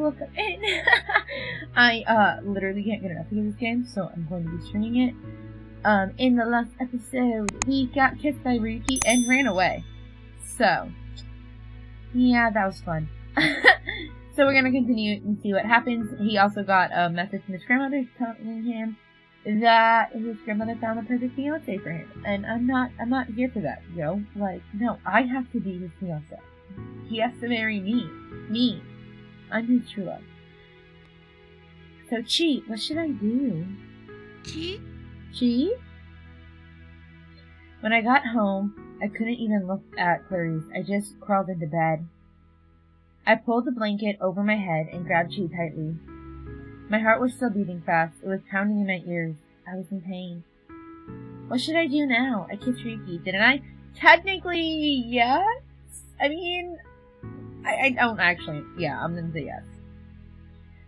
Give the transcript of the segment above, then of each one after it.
look up it. I literally can't get enough of this game, so I'm going to be streaming it. In the last episode, we got kissed by Ryuki and ran away. So, yeah, that was fun. So we're gonna continue and see what happens. He also got a message from his grandmother telling him that his grandmother found the perfect fiance for him. And I'm not here for that, yo. Like, no, I have to be his fiance. He has to marry me. Me. I'm his true love. So, Chi, what should I do? Chi? When I got home, I couldn't even look at Clarice. I just crawled into bed. I pulled the blanket over my head and grabbed Chi tightly. My heart was still beating fast. It was pounding in my ears. I was in pain. What should I do now? I kissed Ryuki, didn't I? Technically, yes. I mean, I don't actually. Yeah, I'm gonna say yes.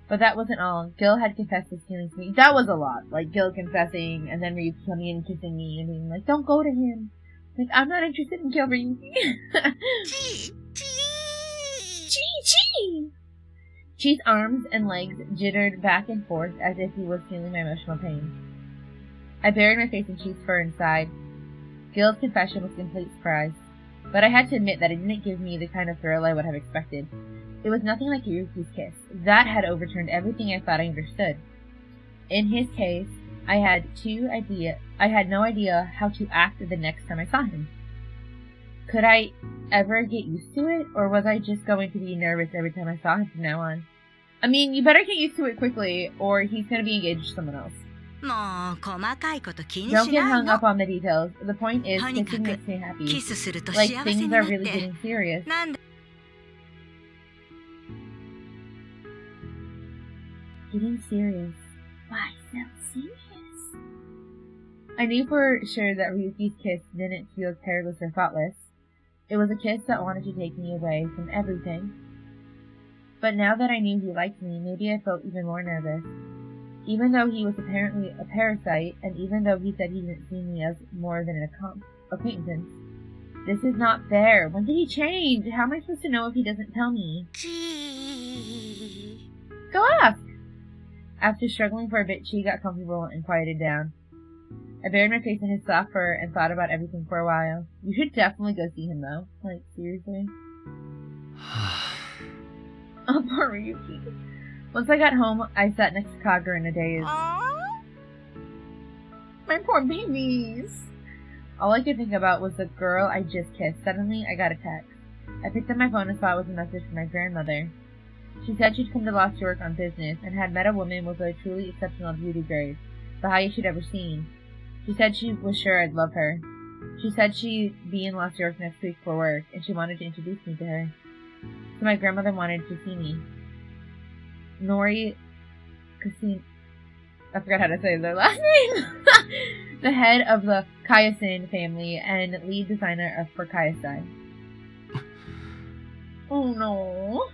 But that wasn't all. Gil had confessed his feelings to me. That was a lot. Like, Gil confessing, and then Ryuki coming in and kissing me, and being like, don't go to him. Like, I'm not interested in Gil Ryuki. Chi! Chi's arms and legs jittered back and forth as if he was feeling my emotional pain. I buried my face in Chi's fur and sighed. Gil's confession was a complete surprise. But I had to admit that it didn't give me the kind of thrill I would have expected. It was nothing like Ryuki's kiss. That had overturned everything I thought I understood. In his case, I had no idea how to act the next time I saw him. Could I ever get used to it, or was I just going to be nervous every time I saw him from now on? I mean, you better get used to it quickly, or he's going to be engaged to someone else. Don't get hung up on the details. The point is, kissing makes me happy. Like, things are really getting serious. Getting serious. Why so serious? I knew for sure that Ryuki's kiss didn't feel careless or thoughtless. It was a kiss that wanted to take me away from everything. But now that I knew he liked me, maybe I felt even more nervous. Even though he was apparently a parasite, and even though he said he didn't see me as more than an acquaintance. This is not fair. When did he change? How am I supposed to know if he doesn't tell me? Go ask! After struggling for a bit, Chi got comfortable and quieted down. I buried my face in his soft fur and thought about everything for a while. You should definitely go see him, though. Like, seriously? Oh, poor Ryuki. Once I got home, I sat next to Kagura in a daze. My poor babies! All I could think about was the girl I just kissed. Suddenly, I got a text. I picked up my phone and saw it was a message from my grandmother. She said she'd come to Lost York on business and had met a woman with a truly exceptional beauty grade, the highest she'd ever seen. She said she was sure I'd love her. She said she'd be in Lost York next week for work, and she wanted to introduce me to her. So my grandmother wanted to see me. Nori Kasin, I forgot how to say their last name. The head of the Kayasin family and lead designer for Kayasai. Oh no.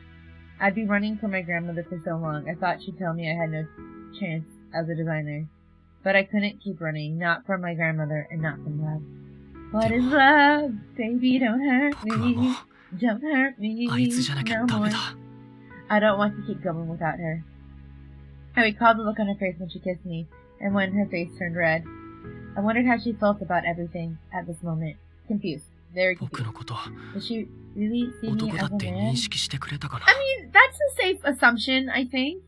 I'd be running from my grandmother for so long. I thought she'd tell me I had no chance as a designer. But I couldn't keep running, not from my grandmother and not from love. What is love? Baby, don't hurt me. Don't hurt me no more. I don't want to keep going without her. I recalled the look on her face when she kissed me, and when her face turned red. I wondered how she felt about everything at this moment. Confused. Very confused. Does she really see me as a man? I mean, that's a safe assumption, I think.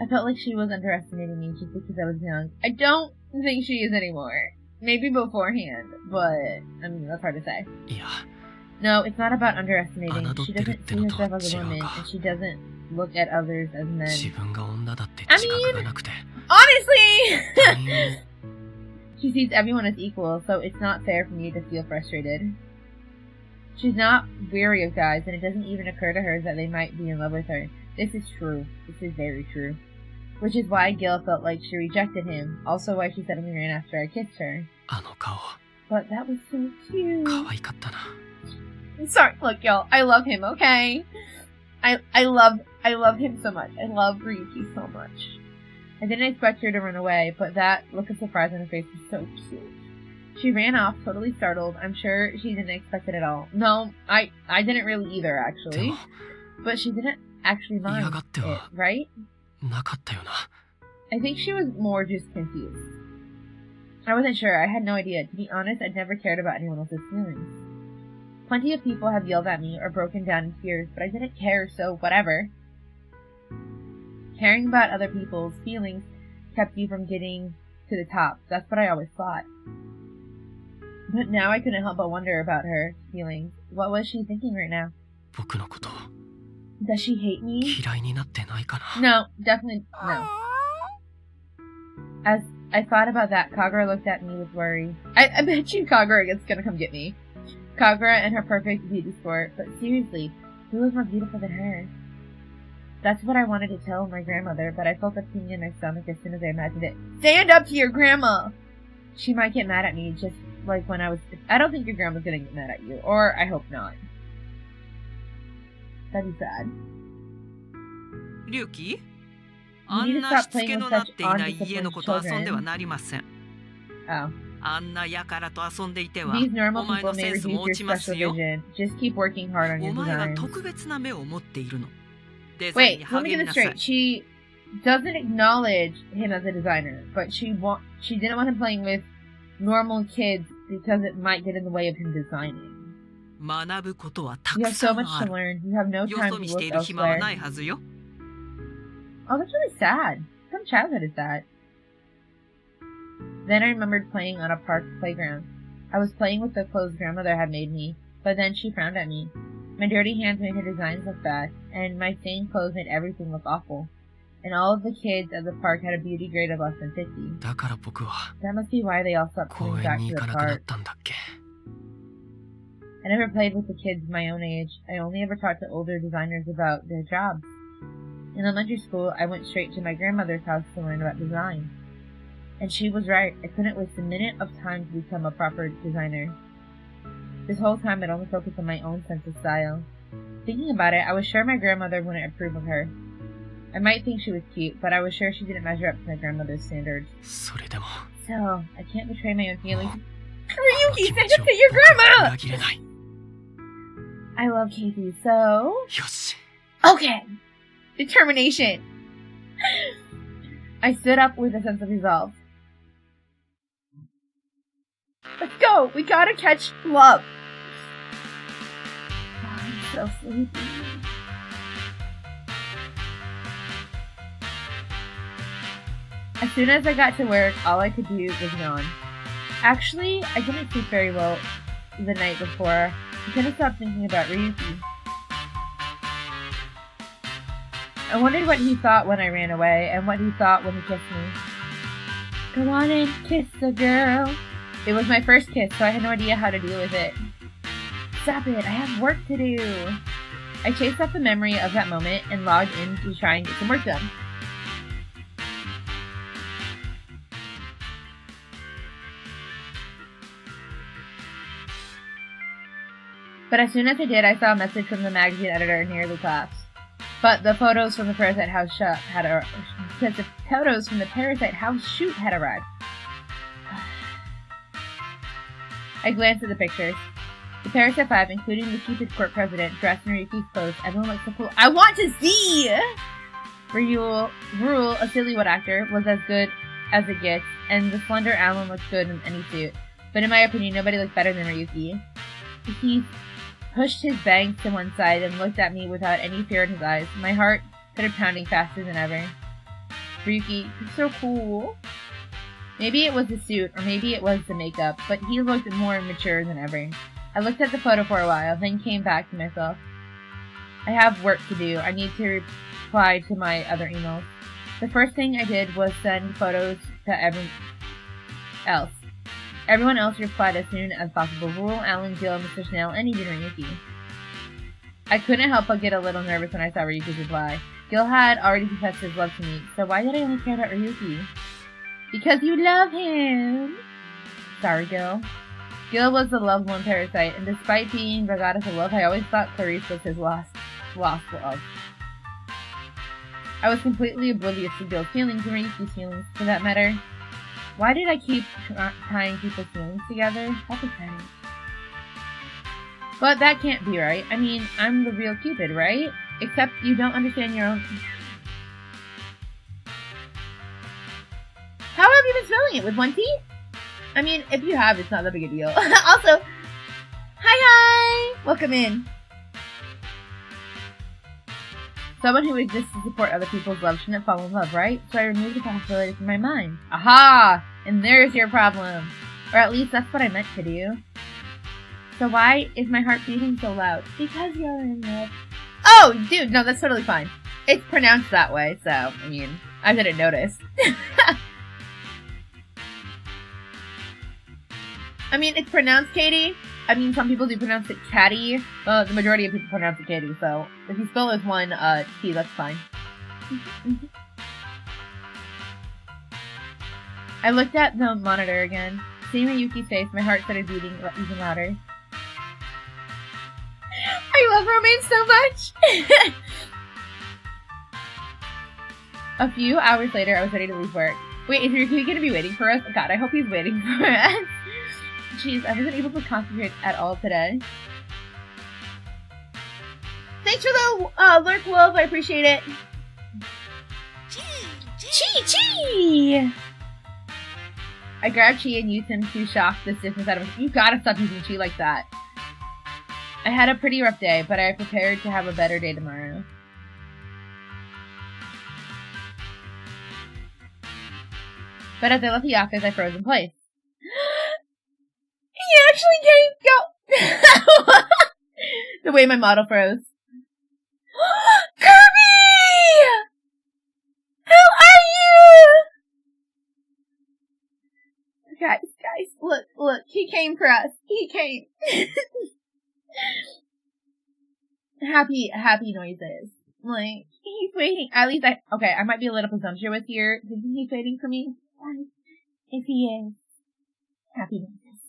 I felt like she was underestimating me just because I was young. I don't think she is anymore. Maybe beforehand, but, I mean, that's hard to say. No, it's not about underestimating. She doesn't see herself as a woman, and she doesn't look at others as men. I mean, honestly! She sees everyone as equal, so it's not fair for me to feel frustrated. She's not weary of guys, and it doesn't even occur to her that they might be in love with her. This is true. This is very true. Which is why Gil felt like she rejected him. Also why she suddenly ran after I kissed her. But that was so cute. I'm sorry, look, y'all. I love him, okay? I love him so much. I love Ryuki so much. I didn't expect her to run away, but that look of surprise on her face was so cute. She ran off, totally startled. I'm sure she didn't expect it at all. No, I didn't really either, actually. But she didn't actually mind it, right? なかったよな。 I think she was more just confused. I wasn't sure. I had no idea. To be honest, I'd never cared about anyone else's feelings. Plenty of people have yelled at me or broken down in tears, but I didn't care, so whatever. Caring about other people's feelings kept you from getting to the top. That's what I always thought. But now I couldn't help but wonder about her feelings. What was she thinking right now? 僕のこと Does she hate me? 嫌いになってないかな。 No, definitely no. As I thought about that, Kagura looked at me with worry. I bet you Kagura is gonna come get me. Kagura and her perfect beauty sport, but seriously, who was more beautiful than her? That's what I wanted to tell my grandmother, but I felt a ping in my stomach as soon as I imagined it. Stand up to your grandma! She might get mad at me, just like when I was... I don't think your grandma's gonna get mad at you, or I hope not. That'd be sad. Ryuki? You need to stop playing with such undisciplined children. Oh. These normal people may reduce your special vision. Just keep working hard on your designs. Wait, let me get this straight. She doesn't acknowledge him as a designer, but she didn't want him playing with normal kids because it might get in the way of him designing. You have so much to learn. You have no time to look elsewhere. Oh, that's really sad. Some childhood is sad. Then I remembered playing on a park playground. I was playing with the clothes grandmother had made me, but then she frowned at me. My dirty hands made her designs look bad, and my stained clothes made everything look awful. And all of the kids at the park had a beauty grade of less than 50. That must be why they all stopped coming back to the park. I never played with the kids my own age. I only ever talked to older designers about their jobs. In elementary school, I went straight to my grandmother's house to learn about design. And she was right. I couldn't waste a minute of time to become a proper designer. This whole time, I'd only focused on my own sense of style. Thinking about it, I was sure my grandmother wouldn't approve of her. I might think she was cute, but I was sure she didn't measure up to my grandmother's standards. So, I can't betray my own feelings. Ryuki, send it to your grandma! I love Casey, so... Okay! Determination! I stood up with a sense of resolve. Let's go! We gotta catch love! Oh, I'm so sleepy. As soon as I got to work, all I could do was yawn. Actually, I didn't sleep very well the night before. I couldn't stop thinking about Ryuki. I wondered what he thought when I ran away, and what he thought when he kissed me. Go on and kiss the girl. It was my first kiss, so I had no idea how to deal with it. Stop it, I have work to do. I chased up the memory of that moment and logged in to try and get some work done. But as soon as I did, I saw a message from the magazine editor nearly collapsed. But the photos from the Parasite house shoot had arrived. I glanced at the pictures. The Parasite 5, including the Cupid court president, dressed in Ryuki's clothes. Everyone looked so cool. I want to see! Rule, a sillywood actor, was as good as it gets, and the slender Alan looked good in any suit. But in my opinion, nobody looked better than Ryuki. He pushed his bangs to one side and looked at me without any fear in his eyes. My heart started pounding faster than ever. Ryuki, you're so cool. Maybe it was the suit, or maybe it was the makeup, but he looked more mature than ever. I looked at the photo for a while, then came back to myself. I have work to do. I need to reply to my other emails. The first thing I did was send photos to everyone else. Everyone else replied as soon as possible. Rule, Alan, Gil, Mr. Snail, and even Ryuki. I couldn't help but get a little nervous when I saw Ryuki's reply. Gil had already confessed his love to me, so why did I only care about Ryuki? Because you love him! Sorry, Gil. Gil was the loved one Parasite, and despite being the goddess of love, I always thought Clarice was his lost love. I was completely oblivious to Gil's feelings and Ryuki's feelings, for that matter. Why did I keep tying people's feelings together? That's pathetic. But that can't be right. I mean, I'm the real Cupid, right? Except you don't understand your own... How have you been spelling it? With one T? I mean, if you have, it's not that big a deal. Also, hi! Welcome in. Someone who exists to support other people's love shouldn't fall in love, right? So I removed the possibility from my mind. Aha! And there's your problem. Or at least that's what I meant to do. So why is my heart beating so loud? Because you're in love. Oh, dude, no, that's totally fine. It's pronounced that way, so, I mean, I didn't notice. I mean, it's pronounced Katie. I mean, some people do pronounce it Catty. Well, the majority of people pronounce it Katie, so if you spell it with one T, that's fine. I looked at the monitor again. Seeing Ryuki's face, my heart started beating even louder. I love romance so much! A few hours later, I was ready to leave work. Wait, is Ryuki gonna be waiting for us? God, I hope he's waiting for us. Jeez, I wasn't able to concentrate at all today. Thanks for the lurk, Wolf. I appreciate it. Chi! I grabbed Chi and used him to shock the stiffness out of him. You gotta stop using Chi like that. I had a pretty rough day, but I prepared to have a better day tomorrow. But as I left the office, I froze in place. He actually came. Go. The way my model froze. Kirby! How are you? Guys, look. He came for us. He came. Happy noises. Like, he's waiting. At least I might be a little presumptuous here. Thinking he's waiting for me. If he is. Happy noises.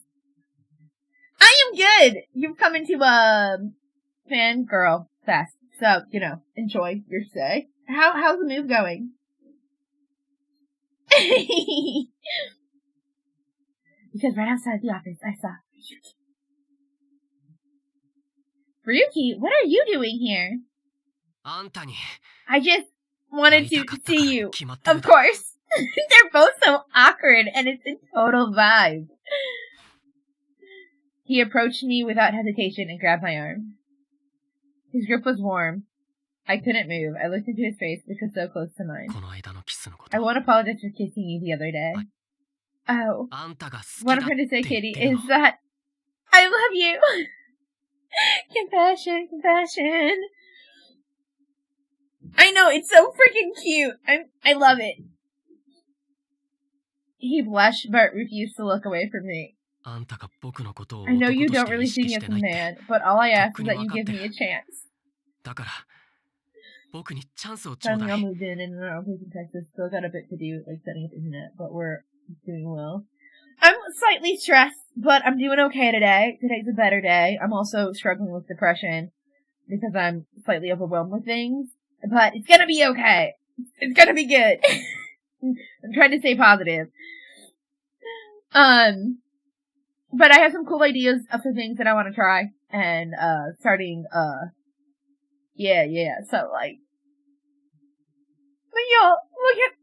I am good! You've come into a fangirl fest. So, enjoy your stay. How's the move going? Because right outside the office, I saw Ryuki. Ryuki, what are you doing here? I just wanted to see you. Of course. They're both so awkward, and it's a total vibe. He approached me without hesitation and grabbed my arm. His grip was warm. I couldn't move. I looked into his face, which was so close to mine. I won't apologize for kissing you the other day. Oh. What I'm trying to say, Katie, is that I love you. Compassion. I know, it's so freaking cute. I love it. He blushed, but refused to look away from me. I know you don't really see me as a man, but all I ask is that you give me a chance. Finally, I moved in and our place in Texas. Still got a bit to do, like setting up the internet, but we're doing well. I'm slightly stressed, but I'm doing okay today. Today's a better day. I'm also struggling with depression because I'm slightly overwhelmed with things, but it's gonna be okay. It's gonna be good. I'm trying to stay positive. But I have some cool ideas for things that I want to try, and, starting, yeah, so, like, but y'all, look at,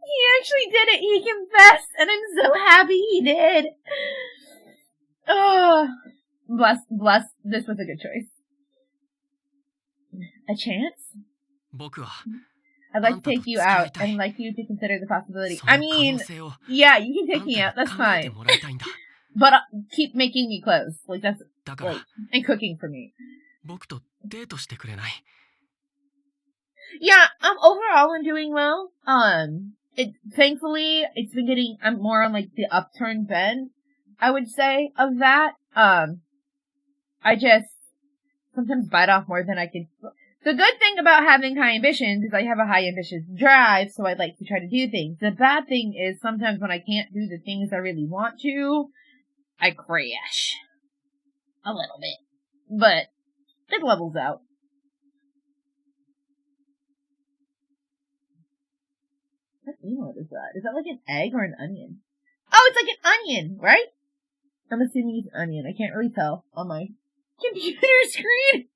he actually did it, he confessed, and I'm so happy he did. Oh, bless, this was a good choice. A chance? I'd like to take you out, and I'd like you to consider the possibility. I mean, yeah, you can take me out, that's fine. But keep making me close. Like, that's, like, and cooking for me. Yeah, overall I'm doing well. Thankfully, it's been getting, I'm more on, like, the upturned bend, I would say, of that. I just sometimes bite off more than I can. The good thing about having high ambitions is I have a high ambitious drive, so I like to try to do things. The bad thing is sometimes when I can't do the things I really want to, I crash. A little bit. But it levels out. What emote is that? Is that like an egg or an onion? Oh, it's like an onion, right? I'm assuming it's an onion. I can't really tell on my computer screen.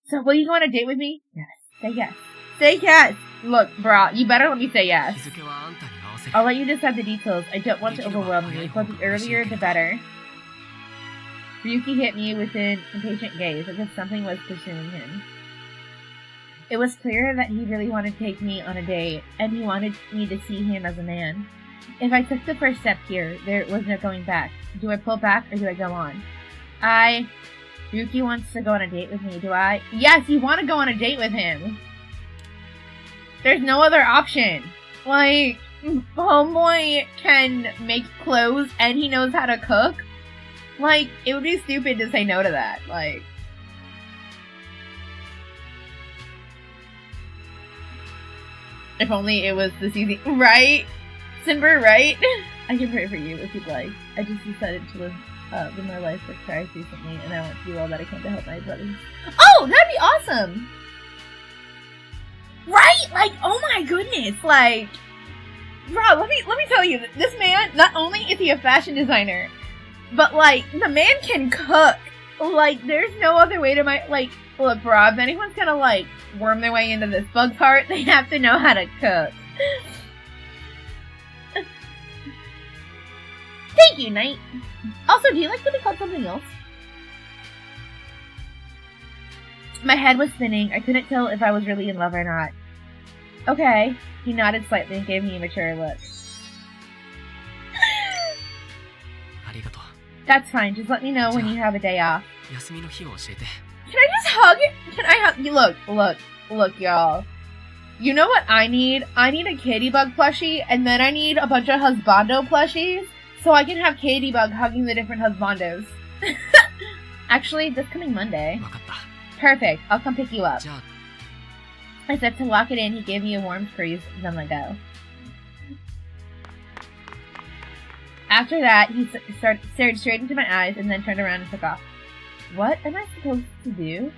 So, will you go on a date with me? Yes. Say yes. Say yes! Look, brah, you better let me say yes. I'll let you decide the details. I don't want to overwhelm you, but the earlier, the better. Ryuki hit me with an impatient gaze, as if something was pursuing him. It was clear that he really wanted to take me on a date, and he wanted me to see him as a man. If I took the first step here, there was no going back. Do I pull back, or do I go on? Ryuki wants to go on a date with me, do I? Yes, you want to go on a date with him! There's no other option! Like, homeboy can make clothes, and he knows how to cook? Like, it would be stupid to say no to that, like... If only it was this easy. Right? Simber, right? I can pray for you if you'd like. I just decided to live my life with Christ recently, and I want to do all that I can to help my brothers. Oh, that'd be awesome! Right? Like, oh my goodness, like... Bro, let me tell you, this man, not only is he a fashion designer, but, like, the man can cook. Like, there's no other way to look, bro, if anyone's gonna, like, worm their way into this bug's heart, they have to know how to cook. Thank you, Knight. Also, do you like to be called something else? My head was spinning. I couldn't tell if I was really in love or not. Okay. He nodded slightly and gave me a mature look. That's fine. Just let me know when you have a day off. Can I just hug? Can I hug you? Look, y'all. You know what I need? I need a Katybug plushie, and then I need a bunch of husbando plushies, so I can have Katybug hugging the different husbandos. Actually, this coming Monday. Perfect. I'll come pick you up. As if to lock it in, he gave me a warm squeeze, then let go. After that, he stared straight into my eyes and then turned around and took off. What am I supposed to do?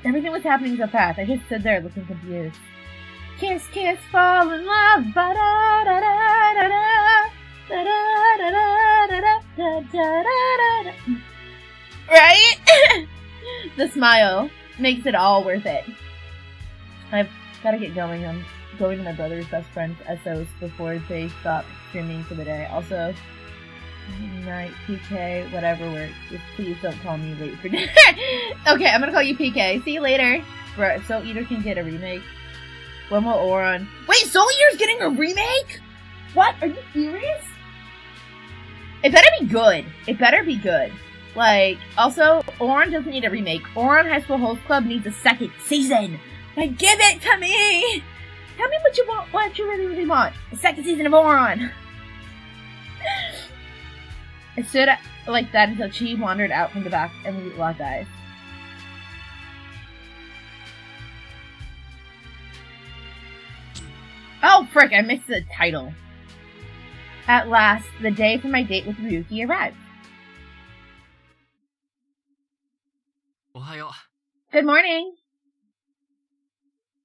Everything was happening so fast. I just stood there looking confused. Kiss, kiss, fall in love. Right? The smile makes it all worth it. I've got to get going. I'm going to my brother's best friend's SOS before they stop streaming for the day. Also, night, PK, whatever works. Just please don't call me late for dinner. Okay, I'm gonna call you PK. See you later. Bro, if Soul Eater can get a remake, when will Oron... Wait, Soul Eater's getting a remake? What? Are you serious? It better be good. It better be good. Like, also, Oron doesn't need a remake. Oron High School Host Club needs a second season. Like, give it to me! Tell me what you want, what you really, really want. A second season of Oron. I stood like that until Chi wandered out from the back and we locked eyes. Oh, frick, I missed the title. At last, the day for my date with Ryuki arrived. Ohayo. Good morning.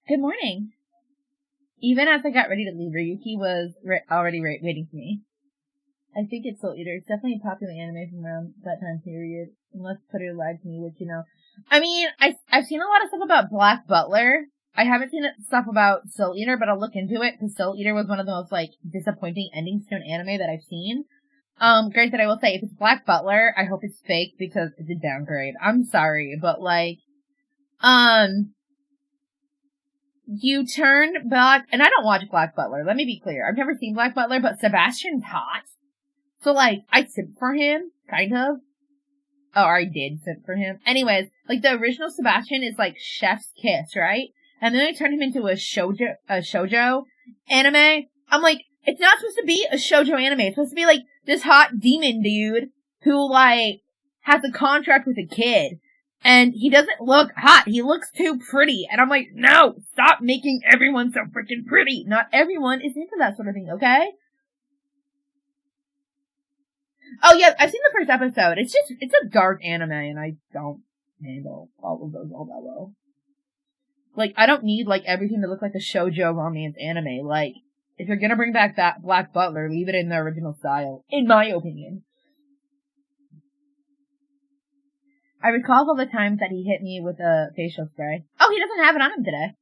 Good morning. Even as I got ready to leave, Ryuki was already waiting for me. I think it's Soul Eater. It's definitely a popular anime from around that time period. Unless Twitter lied to me, which, you know. I mean, I've seen a lot of stuff about Black Butler. I haven't seen stuff about Soul Eater, but I'll look into it, because Soul Eater was one of the most, like, disappointing endings to an anime that I've seen. Granted, I will say, if it's Black Butler, I hope it's fake, because it's a downgrade. I'm sorry, but, like, you turned back, and I don't watch Black Butler, let me be clear. I've never seen Black Butler, but Sebastian's hot. So, like, I simp for him, kind of. Oh, I did simp for him. Anyways, like, the original Sebastian is, like, Chef's Kiss, right? And then they turned him into a shoujo anime. I'm like, it's not supposed to be a shoujo anime. It's supposed to be, like, this hot demon dude who, like, has a contract with a kid. And he doesn't look hot. He looks too pretty. And I'm like, no, stop making everyone so freaking pretty. Not everyone is into that sort of thing, okay? Oh yeah, I've seen the first episode. It's a dark anime and I don't handle all of those all that well. Like, I don't need, like, everything to look like a shoujo romance anime. Like, if you're gonna bring back that Black Butler, leave it in the original style. In my opinion. I recall all the times that he hit me with a facial spray. Oh, he doesn't have it on him today.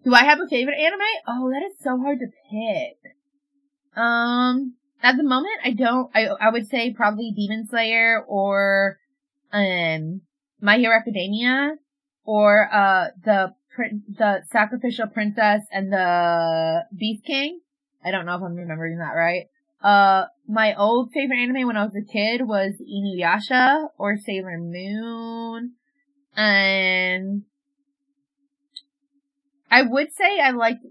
Do I have a favorite anime? Oh, that is so hard to pick. At the moment, I don't. I would say probably Demon Slayer or My Hero Academia or the Sacrificial Princess and the Beast King. I don't know if I'm remembering that right. My old favorite anime when I was a kid was Inuyasha or Sailor Moon. And I would say I liked,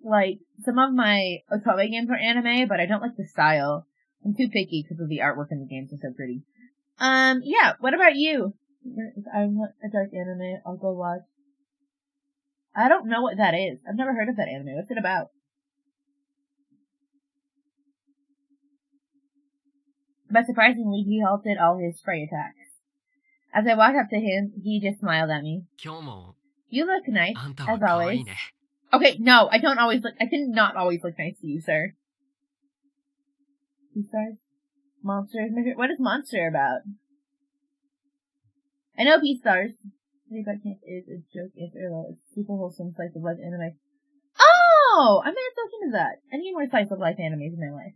some of my Otome games were anime, but I don't like the style. I'm too picky because of the artwork in the games are so pretty. Yeah, what about you? If I want a dark anime, I'll go watch. I don't know what that is. I've never heard of that anime. What's it about? But surprisingly, he halted all his spray attacks. As I walked up to him, he just smiled at me. You look nice, as always. Okay, no, I did not always look nice to you, sir. Beastars? Monsters? What is Monster about? I know Beastars. About Camp is a joke, it's super wholesome slice of life anime. Oh! I may have looked into that. I need more slice of life animes in my life.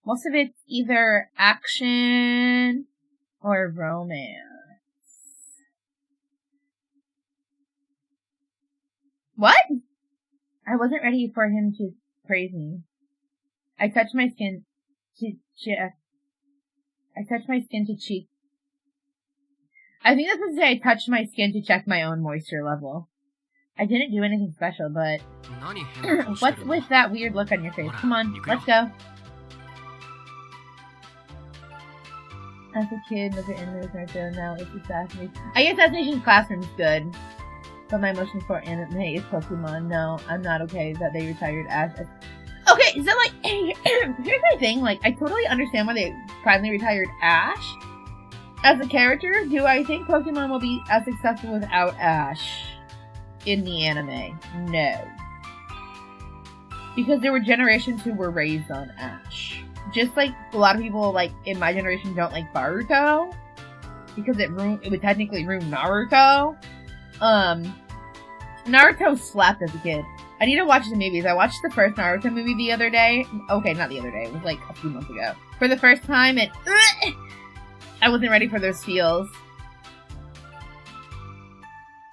Most of it's either action or romance. What? I wasn't ready for him to praise me. I touched my skin to cheek. I think that's supposed to say I touched my skin to check my own moisture level. I didn't do anything special, but what's with that weird look on your face? Come on, let's go. As a kid, look at anime was Naruto, now it's Assassination. I guess Assassination Classroom is good. But my emotion for anime is Pokemon. No, I'm not okay that they retired Ash. Okay, so here's my thing, I totally understand why they finally retired Ash as a character. Do I think Pokemon will be as successful without Ash in the anime? No. Because there were generations who were raised on Ash. Just like a lot of people, in my generation don't like Boruto. Because it would technically ruin Naruto. Naruto slapped as a kid. I need to watch the movies. I watched the first Naruto movie the other day. Okay, not the other day. It was a few months ago. For the first time, and I wasn't ready for those feels.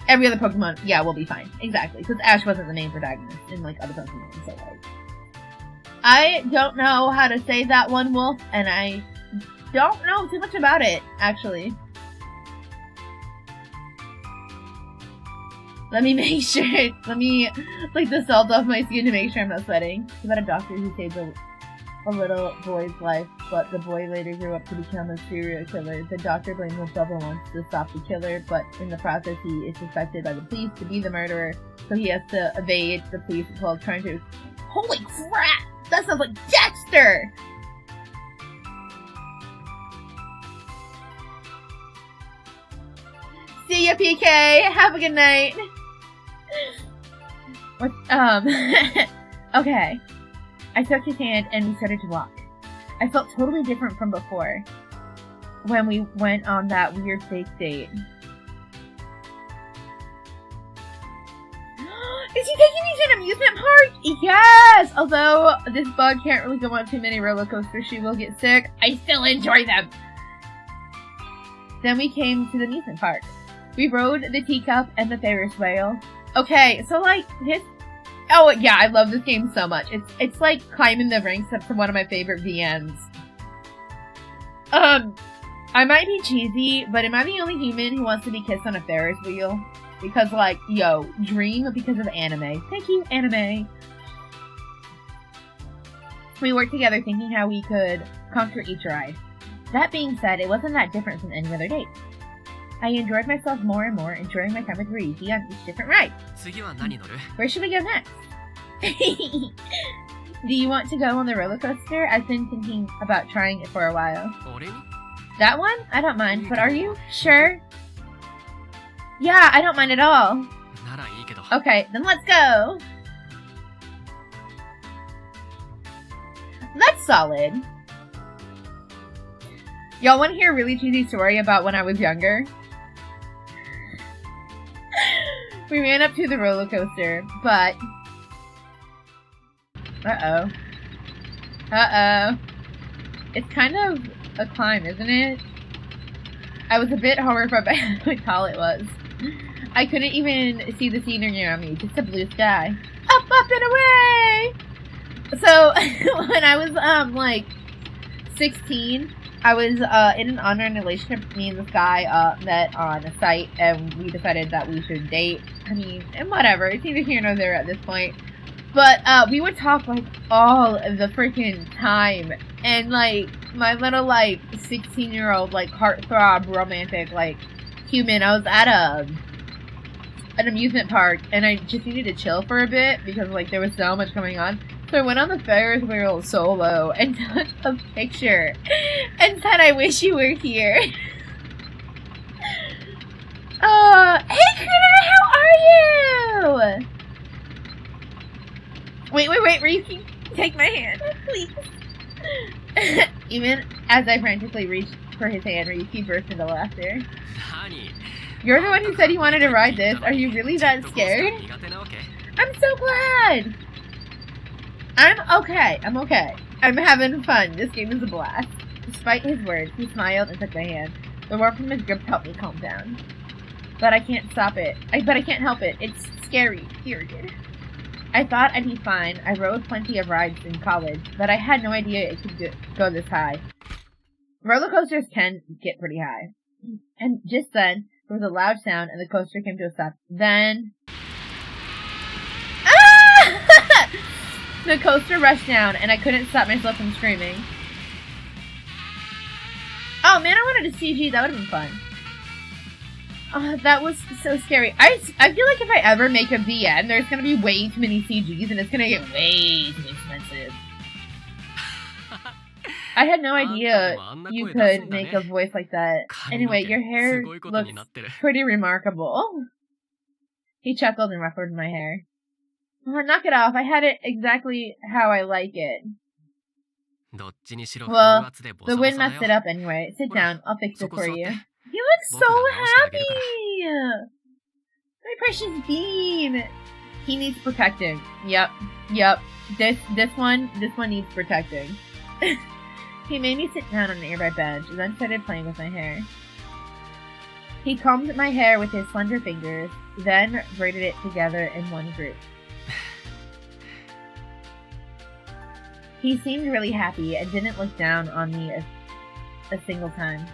Every other Pokemon, yeah, will be fine. Exactly. Because Ash wasn't the main protagonist in, other Pokemon. So, I don't know how to say that one, Wolf, and I don't know too much about it, actually. Let me make sure, let me lick the salt off my skin to make sure I'm not sweating. It's about a doctor who saved a little boy's life, but the boy later grew up to become a serial killer. The doctor blames himself and wants to stop the killer, but in the process he is suspected by the police to be the murderer, so he has to evade the police while trying to... Holy crap! That sounds like Dexter! See ya, PK! Have a good night! What, okay. I took his hand and we started to walk. I felt totally different from before. When we went on that weird fake date. Is he taking me to an amusement park? Yes! Although this bug can't really go on too many roller coasters, she will get sick. I still enjoy them! Then we came to the amusement park. We rode the teacup and the Ferris wheel. Okay, so this... Oh yeah, I love this game so much. It's like climbing the ranks up to one of my favorite VNs. I might be cheesy, but am I the only human who wants to be kissed on a Ferris wheel? Because yo, dream because of anime. Thank you, anime. We worked together thinking how we could conquer each ride. That being said, it wasn't that different from any other date. I enjoyed myself more and more, enjoying my time with Ryuki on each different ride. Where should we go next? Do you want to go on the roller coaster? I've been thinking about trying it for a while. That one? I don't mind, but are you sure? Yeah, I don't mind at all. Okay, then let's go! That's solid. Y'all want to hear a really cheesy story about when I was younger? We ran up to the roller coaster, but... Uh-oh. Uh-oh. It's kind of a climb, isn't it? I was a bit horrified by how tall it was. I couldn't even see the scenery around me, just a blue sky. Up, up, and away! So, when I was, like, 16, I was, in an online relationship. Me and this guy, met on a site, and we decided that we should date. I mean, and whatever, it's neither here nor there at this point. But, we would talk, like, all of the freaking time. And, like, my little, like, 16-year-old, like, heartthrob, romantic, like, human, I was at an amusement park, and I just needed to chill for a bit, because, like, there was so much going on. So I went on the Ferris wheel solo, and took a picture, and said, I wish you were here. Hey, Critter, how are you? Wait, Ryuki, take my hand, please. Even as I frantically reached for his hand, Ryuki burst into laughter. You're the one who said you wanted to ride this. Are you really that scared? I'm so glad! I'm okay. I'm having fun. This game is a blast. Despite his words, he smiled and took my hand. The warmth from his grip helped me calm down. But I can't stop it. But I can't help it. It's scary, period. I thought I'd be fine. I rode plenty of rides in college, but I had no idea it could go this high. Roller coasters can get pretty high. And just then, there was a loud sound and the coaster came to a stop. Then... Ah! The coaster rushed down and I couldn't stop myself from screaming. Oh man, I wanted a CG. That would have been fun. Oh, that was so scary. I feel like if I ever make a VN, there's going to be way too many CGs and it's going to get way too expensive. I had no idea you could make a voice like that. Anyway, your hair looks pretty remarkable. He chuckled and ruffled my hair. Oh, knock it off. I had it exactly how I like it. Well, the wind messed it up anyway. Sit down. I'll fix it for you. He looks so happy! My precious bean! He needs protecting. Yep. This one needs protecting. He made me sit down on a nearby bench, and then started playing with my hair. He combed my hair with his slender fingers, then braided it together in one group. He seemed really happy and didn't look down on me a single time.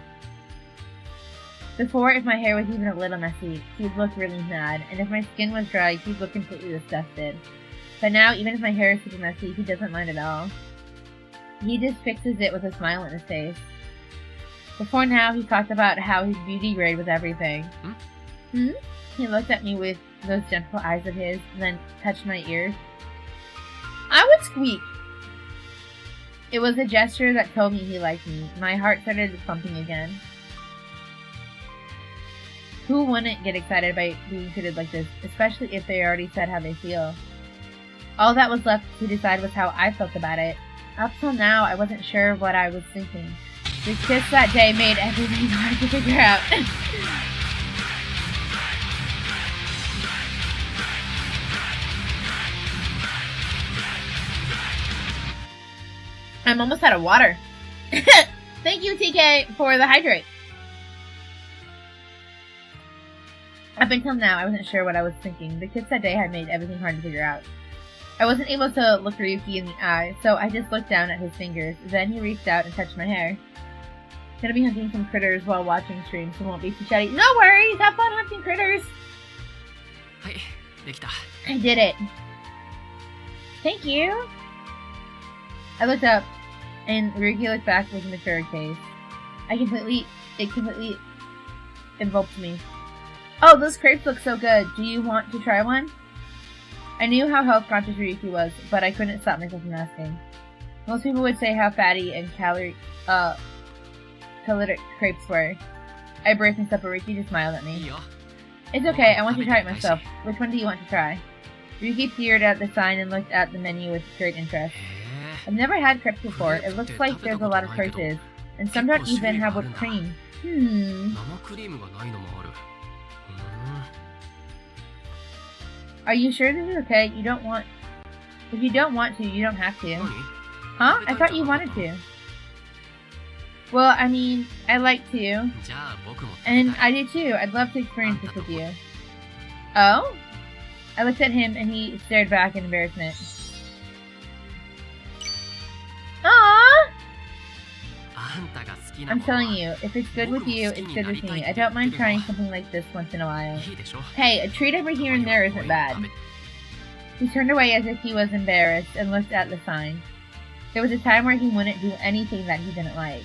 Before, if my hair was even a little messy, he'd look really mad, and if my skin was dry, he'd look completely disgusted. But now, even if my hair is super messy, he doesn't mind at all. He just fixes it with a smile on his face. Before now, he talked about how his beauty grade was everything. He looked at me with those gentle eyes of his, then touched my ears. I would squeak! It was a gesture that told me he liked me. My heart started thumping again. Who wouldn't get excited by being treated like this, especially if they already said how they feel? All that was left to decide was how I felt about it. Up till now, I wasn't sure what I was thinking. The kiss that day made everything hard to figure out. I'm almost out of water. Thank you, TK, for the hydrate. Up until now, I wasn't sure what I was thinking. The kiss that day had made everything hard to figure out. I wasn't able to look Ryuki in the eye, so I just looked down at his fingers. Then he reached out and touched my hair. Gonna be hunting some critters while watching streams, so won't be too chatty. No worries! Have fun hunting critters! I did it! Thank you! I looked up, and Ryuki looked back with a mature gaze. It completely enveloped me. Oh, those crepes look so good. Do you want to try one? I knew how health conscious Ryuki was, but I couldn't stop myself from asking. Most people would say how fatty and caloric crepes were. I braced myself, but Ryuki just smiled at me. It's okay, I want to try it myself. Which one do you want to try? Ryuki peered at the sign and looked at the menu with great interest. I've never had crepes before. It looks like there's a lot of choices, and some don't even have whipped cream. Are you sure this is okay? You don't want... If you don't want to, you don't have to. Huh? I thought you wanted to. Well, I mean, I like to. And I do too. I'd love to experience this with you. Oh? I looked at him and he stared back in embarrassment. Aww! I'm telling you, if it's good with you, it's good with me. I don't mind trying something like this once in a while. Hey, a treat every here and there isn't bad. He turned away as if he was embarrassed and looked at the sign. There was a time where he wouldn't do anything that he didn't like.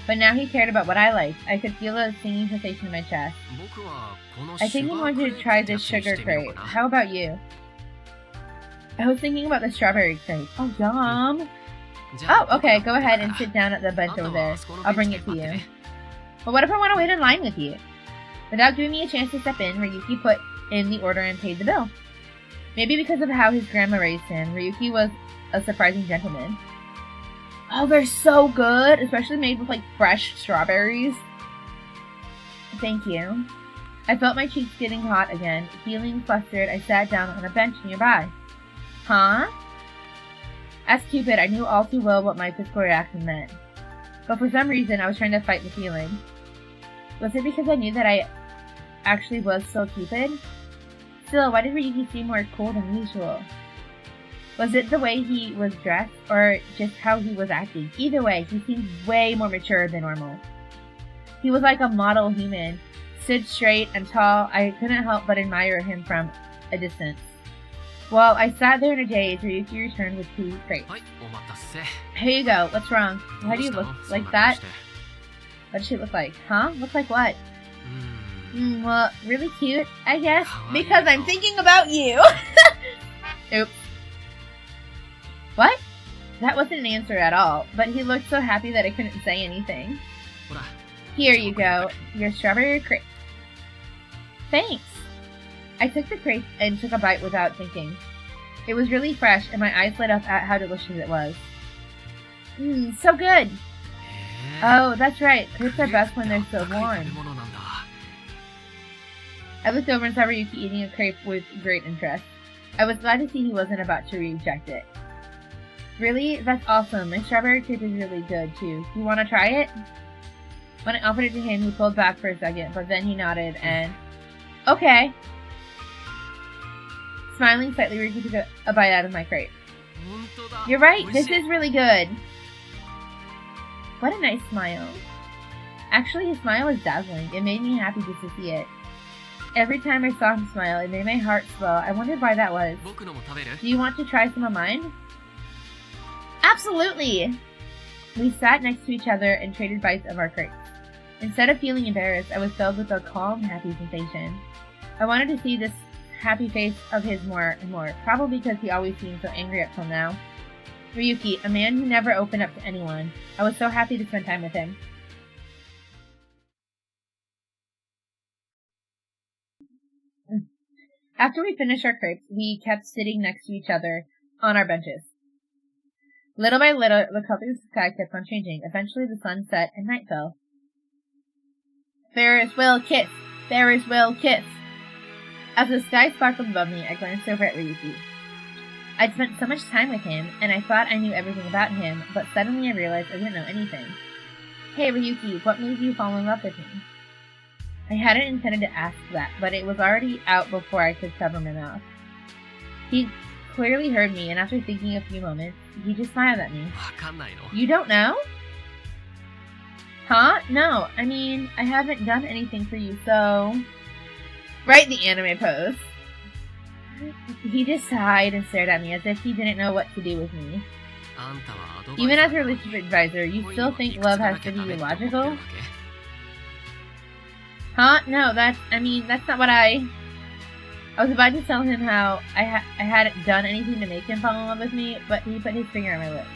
But now he cared about what I liked. I could feel a stinging sensation in my chest. I think I'm going to try this sugar crepe. How about you? I was thinking about the strawberry crepe. Oh, yum! Oh, okay, go ahead and sit down at the bench over there. I'll bring it to you. But what if I want to wait in line with you? Without giving me a chance to step in, Ryuki put in the order and paid the bill. Maybe because of how his grandma raised him, Ryuki was a surprising gentleman. Oh, they're so good! Especially made with, like, fresh strawberries. Thank you. I felt my cheeks getting hot again. Feeling flustered, I sat down on a bench nearby. Huh? As Cupid, I knew all too well what my physical reaction meant. But for some reason, I was trying to fight the feeling. Was it because I knew that I actually was still Cupid? Still, why did Ryuki seem more cool than usual? Was it the way he was dressed, or just how he was acting? Either way, he seemed way more mature than normal. He was like a model human, stood straight and tall. I couldn't help but admire him from a distance. While I sat there in a daze, Ryuki returned with 2 crepes. Here you go. What's wrong? Why do you look like that? What does she look like? Huh? Look like what? Well, really cute, I guess. Because I'm thinking about you! Oops. What? That wasn't an answer at all, but he looked so happy that I couldn't say anything. Here you go, your strawberry crepe. Thanks! I took the crepe and took a bite without thinking. It was really fresh, and my eyes lit up at how delicious it was. So good! Oh, that's right, crepes are best when they're still warm. I looked over and saw Ryuki eating a crepe with great interest. I was glad to see he wasn't about to reject it. Really? That's awesome. My strawberry crepe is really good, too. You want to try it? When I offered it to him, he pulled back for a second, but then he nodded and... Okay. Smiling slightly, Ryuki took a bite out of my crepe. You're right, this is really good. What a nice smile. Actually, his smile was dazzling. It made me happy just to see it. Every time I saw him smile, it made my heart swell. I wondered why that was. Do you want to try some of mine? Absolutely! We sat next to each other and traded bites of our crepes. Instead of feeling embarrassed, I was filled with a calm, happy sensation. I wanted to see this happy face of his more and more, probably because he always seemed so angry up till now. Ryuki, a man who never opened up to anyone. I was so happy to spend time with him. After we finished our crepes, we kept sitting next to each other on our benches. Little by little, the color of the sky kept on changing. Eventually, the sun set and night fell. Ferris wheel kiss! Ferris wheel kiss! As the sky sparkled above me, I glanced over at Ryuki. I'd spent so much time with him, and I thought I knew everything about him, but suddenly I realized I didn't know anything. Hey, Ryuki, what made you fall in love with me? I hadn't intended to ask that, but it was already out before I could cover my mouth. He clearly heard me, and after thinking a few moments, he just smiled at me. You don't know? Huh? No, I mean, I haven't done anything for you, so... Right, the anime pose. He just sighed and stared at me as if he didn't know what to do with me. Even as a relationship advisor, you still think love has to be logical? Huh? No, that's not what I was about to tell him how I hadn't done anything to make him fall in love with me, but he put his finger on my lips.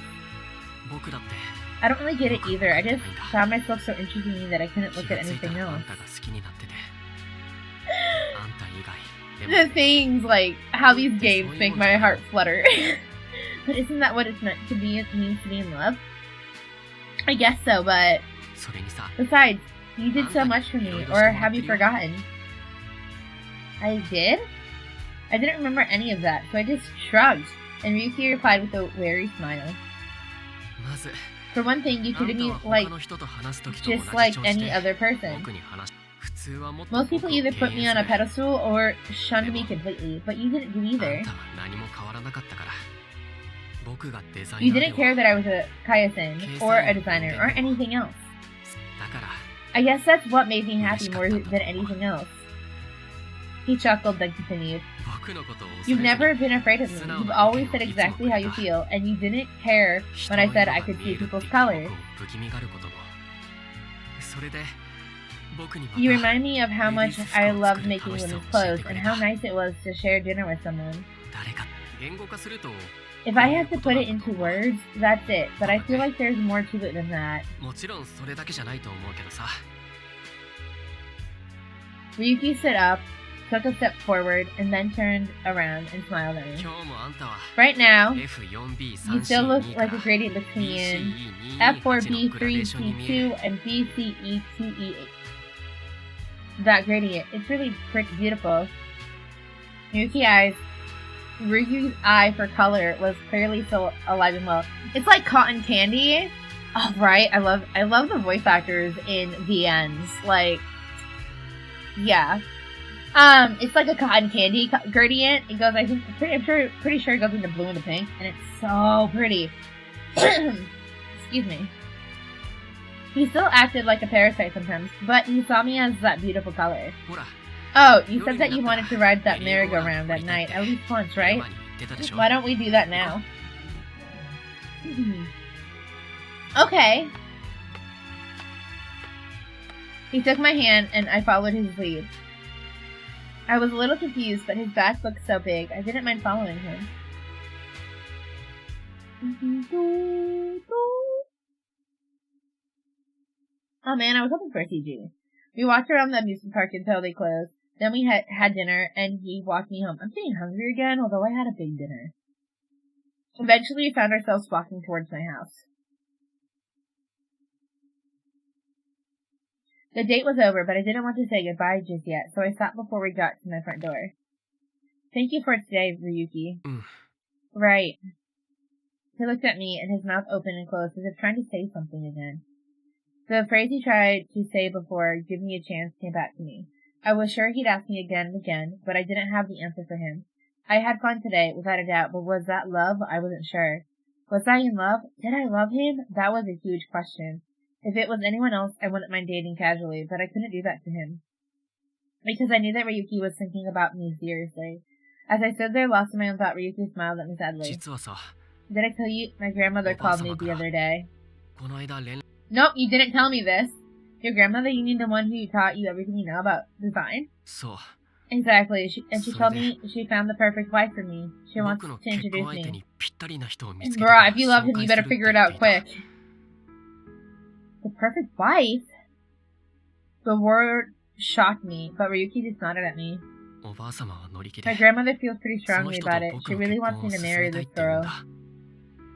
I don't really get it either. I just found myself so interested in you that I couldn't look at anything else. The things like how these games make my heart flutter. But isn't that what it's meant to be? It means to be in love? I guess so, but besides, you did so much for me, or have you forgotten? I did? I didn't remember any of that, so I just shrugged, and Ryuki replied with a wary smile. For one thing, you treated me like just like any other person. Most people either put me on a pedestal or shunned me completely, but you didn't do either. You didn't care that I was a Kaya-sen, or a designer, or anything else. I guess that's what made me happy more than anything else. He chuckled, then continued. You've never been afraid of me. You've always said exactly how you feel, and you didn't care when I said I could see people's colors. You remind me of how much I loved making women's clothes, and how nice it was to share dinner with someone. If I had to put it into words, that's it, but I feel like there's more to it than that. Ryuki stood up, took a step forward, and then turned around and smiled at me. Right now, you still look like a gradient between F4B3C2 and BCE2E8. That gradient, it's really pretty beautiful. Ryuki's eye for color was clearly so alive and well. It's like cotton candy. Oh, right. I love the voice actors in VNs. Like, yeah. It's like a cotton candy gradient. It goes, I'm pretty sure it goes into blue and pink, and it's so pretty. Excuse me. He still acted like a parasite sometimes, but he saw me as that beautiful color. Oh, you said that you wanted to ride that merry-go-round that night, at least once, right? Why don't we do that now? Okay. He took my hand, and I followed his lead. I was a little confused, but his back looked so big, I didn't mind following him. Oh man, I was hoping for a CG. We walked around the amusement park until they closed. Then we had dinner, and he walked me home. I'm getting hungry again, although I had a big dinner. Eventually, we found ourselves walking towards my house. The date was over, but I didn't want to say goodbye just yet, so I stopped before we got to my front door. Thank you for today, Ryuki. Right. He looked at me, and his mouth opened and closed, as if trying to say something again. The phrase he tried to say before, give me a chance, came back to me. I was sure he'd ask me again and again, but I didn't have the answer for him. I had fun today, without a doubt, but was that love? I wasn't sure. Was I in love? Did I love him? That was a huge question. If it was anyone else, I wouldn't mind dating casually, but I couldn't do that to him. Because I knew that Ryuki was thinking about me seriously. As I stood there lost in my own thought, Ryuki smiled at me sadly. Did I tell you? My grandmother called me the other day. Nope, you didn't tell me this. Your grandmother, you mean the one who taught you everything you know about design? Exactly, she told me she found the perfect wife for me. She wants to introduce me. Bruh, if you love him, you better figure it out quick. The perfect wife? The word shocked me, but Ryuki just nodded at me. My grandmother feels pretty strongly about it. She really wants me to marry this girl.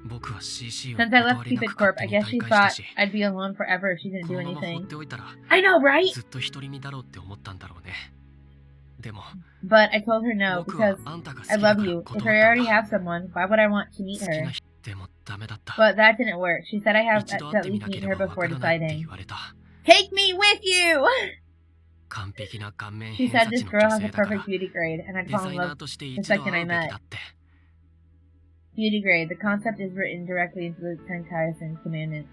Since I left Cupid Corp, I guess she thought I'd be alone forever if she didn't do anything. I know, right? But I told her no, because I love you. If I already have someone, why would I want to meet her? But that didn't work. She said I have to at least meet her before deciding. Take me with you! She said this girl has a perfect beauty grade, and I'd fall in love the second I met. Beauty grade. The concept is written directly into the Tenkaizen commandments.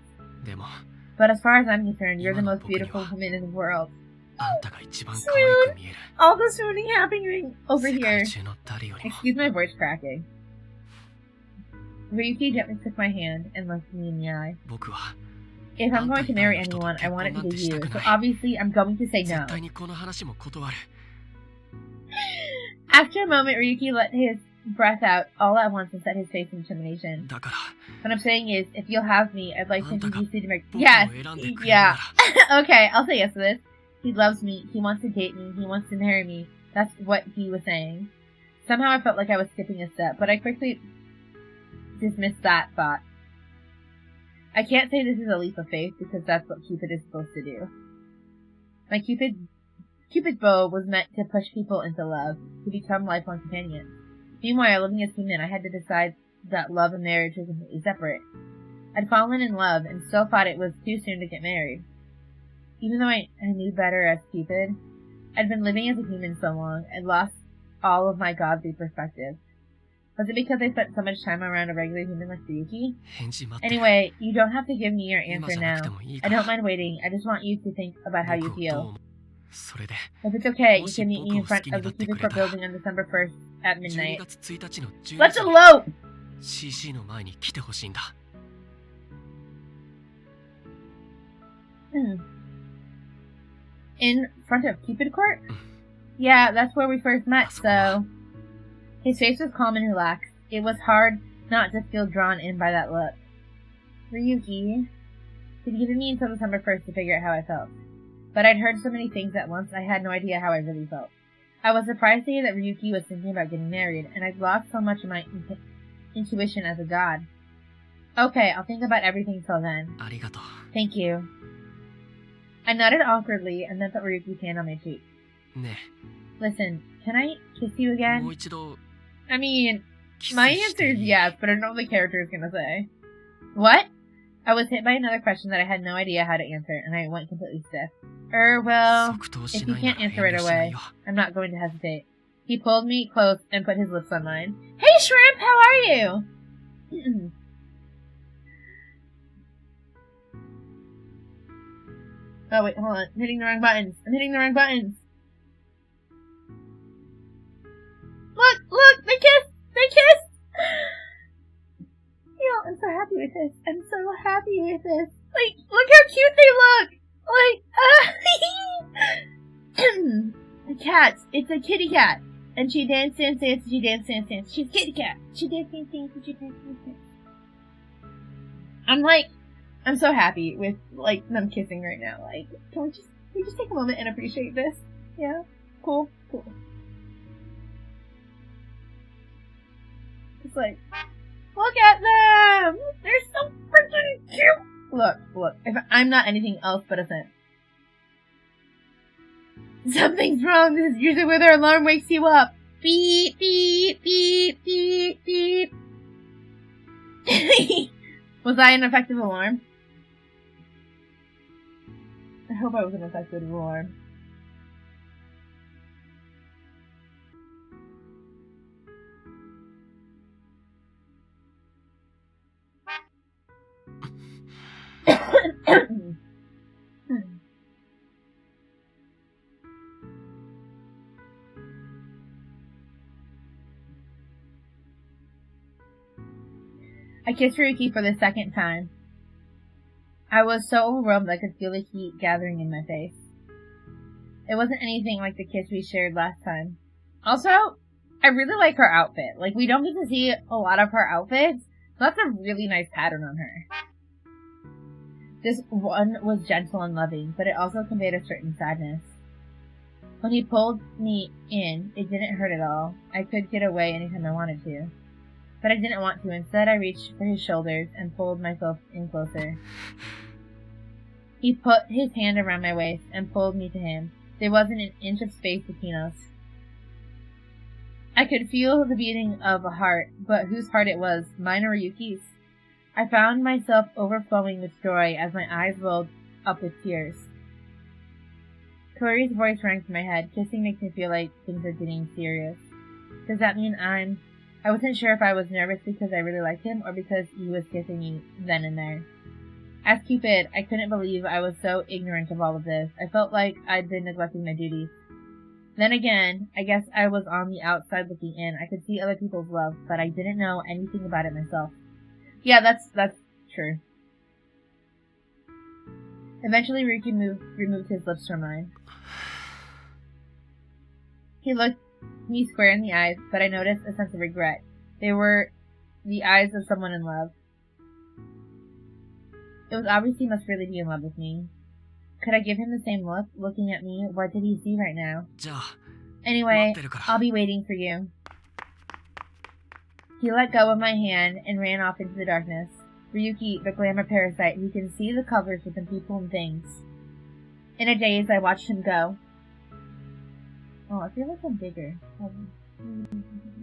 But as far as I'm concerned, you're the most beautiful woman in the world. Swoon! All the swooning happening over here. Excuse my voice cracking. Ryuki gently took my hand and looked me in the eye. If I'm going to marry anyone, I want it to be you, so obviously I'm going to say no. After a moment, Ryuki let his breath out all at once and set his face in determination. What I'm saying is, if you'll have me, I'd like to introduce you to my— Yes! Yeah. Okay, I'll say yes to this. He loves me, he wants to date me, he wants to marry me. That's what he was saying. Somehow I felt like I was skipping a step, but I quickly dismissed that thought. I can't say this is a leap of faith, because that's what Cupid is supposed to do. My Cupid Cupid's bow was meant to push people into love, to become lifelong companions. Meanwhile, living as human, I had to decide that love and marriage were completely separate. I'd fallen in love and still thought it was too soon to get married. Even though I knew better as Cupid, I'd been living as a human so long, I'd lost all of my godly perspective. Was it because I spent so much time around a regular human like Ryuki? Anyway, you don't have to give me your answer now. I don't mind waiting. I just want you to think about how you feel. If it's okay, you can meet me in front of the Cupid Court building on December 1st at midnight. Let's elope! In front of Cupid Court? Yeah, that's where we first met, so... His face was calm and relaxed. It was hard not to feel drawn in by that look. Ryuki, he'd given me until December 1st to figure out how I felt. But I'd heard so many things at once, I had no idea how I really felt. I was surprised to hear that Ryuki was thinking about getting married, and I'd lost so much of my intuition as a god. Okay, I'll think about everything till then. Thank you. I nodded awkwardly and then put Ryuki's hand on my cheek. Listen, can I kiss you again? I mean, my answer is yes, but I don't know what the character is gonna say. What? I was hit by another question that I had no idea how to answer, and I went completely stiff. Well, if you can't answer right away, I'm not going to hesitate. He pulled me close and put his lips on mine. Hey, Shrimp, how are you? Oh, wait, hold on. I'm hitting the wrong buttons. Look, they kissed! Yo, I'm so happy with this. Like, look how cute they look! The cat. It's a kitty cat. And she dance. She's kitty cat. She dance. I'm so happy with, them kissing right now. Like, can we just take a moment and appreciate this? Yeah? Cool. It's like, look at them! They're so freaking cute! Look. If I'm not anything else but a simp. Something's wrong. This is usually where their alarm wakes you up. Beep, beep, beep, beep, beep. Was I an effective alarm? I hope I was an effective alarm. I kissed Ryuki for the second time. I was so overwhelmed I could feel the heat gathering in my face. It wasn't anything like the kiss we shared last time. Also, I really like her outfit. Like, we don't get to see a lot of her outfits, so that's a really nice pattern on her. This one was gentle and loving, but it also conveyed a certain sadness. When he pulled me in, it didn't hurt at all. I could get away anytime I wanted to. But I didn't want to. Instead, I reached for his shoulders and pulled myself in closer. He put his hand around my waist and pulled me to him. There wasn't an inch of space between us. I could feel the beating of a heart, but whose heart it was, mine or Ryuki's? I found myself overflowing with joy as my eyes welled up with tears. Tori's voice rang through my head. Kissing makes me feel like things are getting serious. Does that mean I wasn't sure if I was nervous because I really liked him or because he was kissing me then and there. As Cupid, I couldn't believe I was so ignorant of all of this. I felt like I'd been neglecting my duties. Then again, I guess I was on the outside looking in. I could see other people's love, but I didn't know anything about it myself. Yeah, that's true. Eventually, Ryuki removed his lips from mine. He looked me square in the eyes, but I noticed a sense of regret. They were the eyes of someone in love. It was obvious he must really be in love with me. Could I give him the same look, looking at me? What did he see right now? Anyway, I'll be waiting for you. He let go of my hand and ran off into the darkness. Ryuki, the glamour parasite, who can see the colors within people and things. In a daze, I watched him go. Oh, I feel like I'm bigger. Hold on. A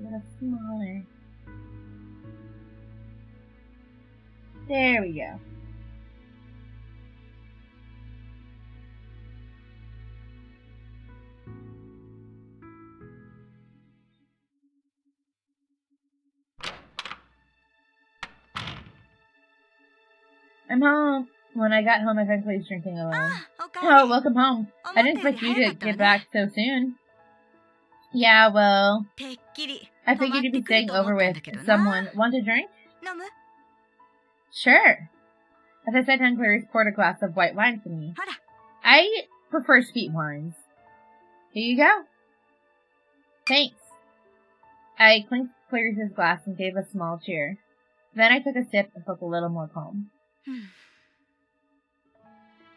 little smaller. There we go. I'm home. When I got home, I eventually was drinking alone. Oh, welcome home. I didn't expect you to get back so soon. Yeah, well, I figured you'd be staying over with someone. Want a drink? Sure. As I sat down, Clarice poured a glass of white wine for me. I prefer sweet wines. Here you go. Thanks. I clinked Clarice's glass and gave a small cheer. Then I took a sip and felt a little more calm.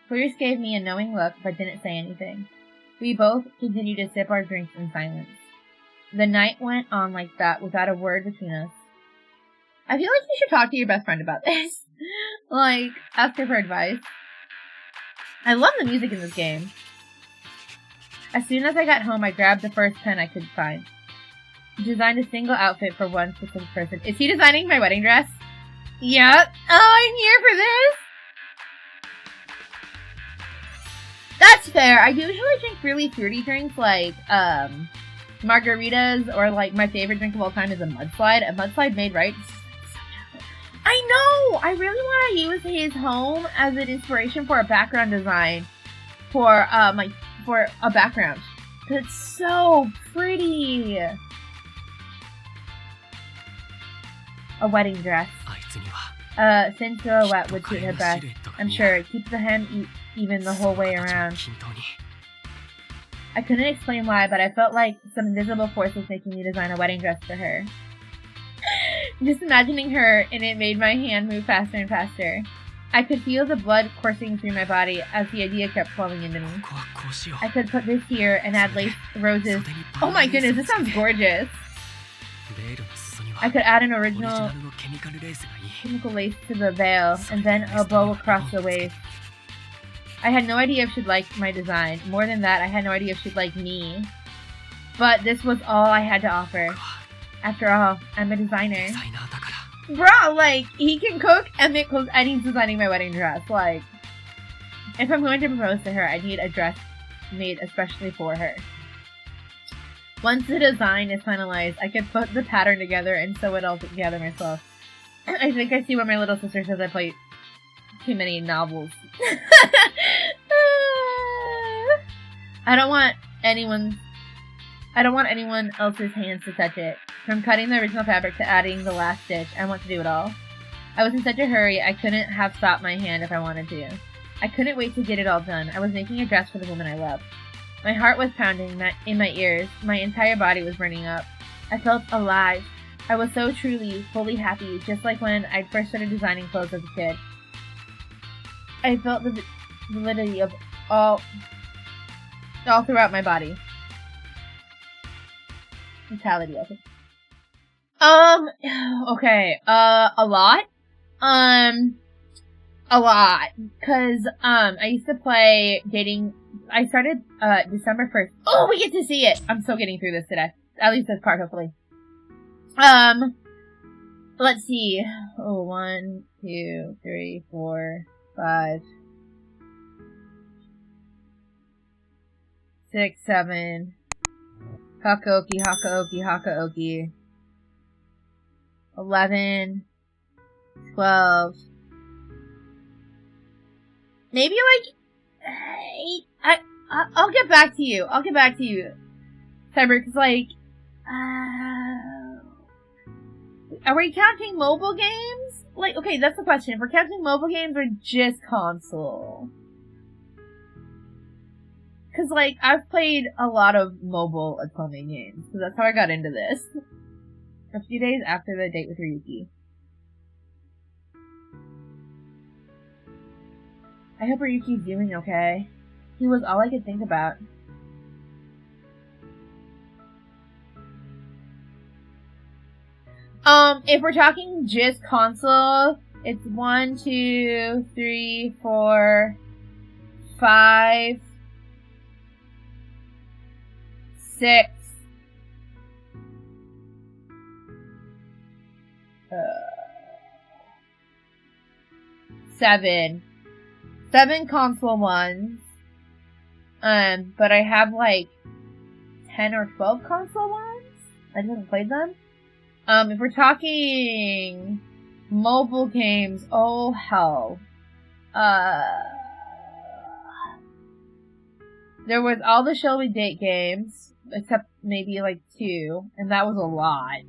Clarice gave me a knowing look, but didn't say anything. We both continued to sip our drinks in silence. The night went on like that, without a word between us. I feel like you should talk to your best friend about this. Like, ask her for advice. I love the music in this game. As soon as I got home, I grabbed the first pen I could find. Designed a single outfit for one specific person. Is he designing my wedding dress? Yep. Oh, I'm here for this! That's fair. I usually drink really fruity drinks like, margaritas, or like my favorite drink of all time is a mudslide. A mudslide made right. I know! I really want to use his home as an inspiration for a background design. For a background. It's so pretty! A wedding dress. Thin silhouette would suit her best. I'm sure it keeps the hem even the whole way around. I couldn't explain why, but I felt like some invisible force was making me design a wedding dress for her. Just imagining her, and it made my hand move faster and faster. I could feel the blood coursing through my body as the idea kept flowing into me. I could put this here and add lace roses. Oh my goodness, this sounds gorgeous! I could add an original chemical lace to the veil, and then a bow across the waist. I had no idea if she'd like my design. More than that, I had no idea if she'd like me. But this was all I had to offer. After all, I'm a designer. Bro, like, he can cook and make clothes, and he's designing my wedding dress. Like, if I'm going to propose to her, I need a dress made especially for her. Once the design is finalized, I can put the pattern together and sew it all together myself. I think I see why my little sister says I play too many novels. I don't want anyone else's hands to touch it. From cutting the original fabric to adding the last stitch, I want to do it all. I was in such a hurry, I couldn't have stopped my hand if I wanted to. I couldn't wait to get it all done. I was making a dress for the woman I loved. My heart was pounding in my ears. My entire body was burning up. I felt alive. I was so truly, fully happy, just like when I first started designing clothes as a kid. I felt the validity of all throughout my body. Mentality, I think. Okay, a lot? A lot. Cause, I used to play I started, December 1st. Oh, we get to see it! I'm still getting through this today. At least this part, hopefully. Let's see. Oh, 1, 2, 3, 4, 5, 6, 7. Haka-oki, haka-oki, haka-oki. 11, 12. Maybe like 8. I'll get back to you. I'll get back to you, Cyber, because like, are we counting mobile games? Like, okay, that's the question. If we're counting mobile games or just console? Because, like, I've played a lot of mobile Otome games, so that's how I got into this. A few days after the date with Ryuki. I hope Ryuki's doing okay. He was all I could think about. If we're talking just console, it's 1, 2, 3, 4, 5, 6. 7. 7 console ones. But I have like 10 or 12 console ones. I just haven't played them. If we're talking mobile games, oh hell. There was all the Shall We Date games, except maybe like 2, and that was a lot.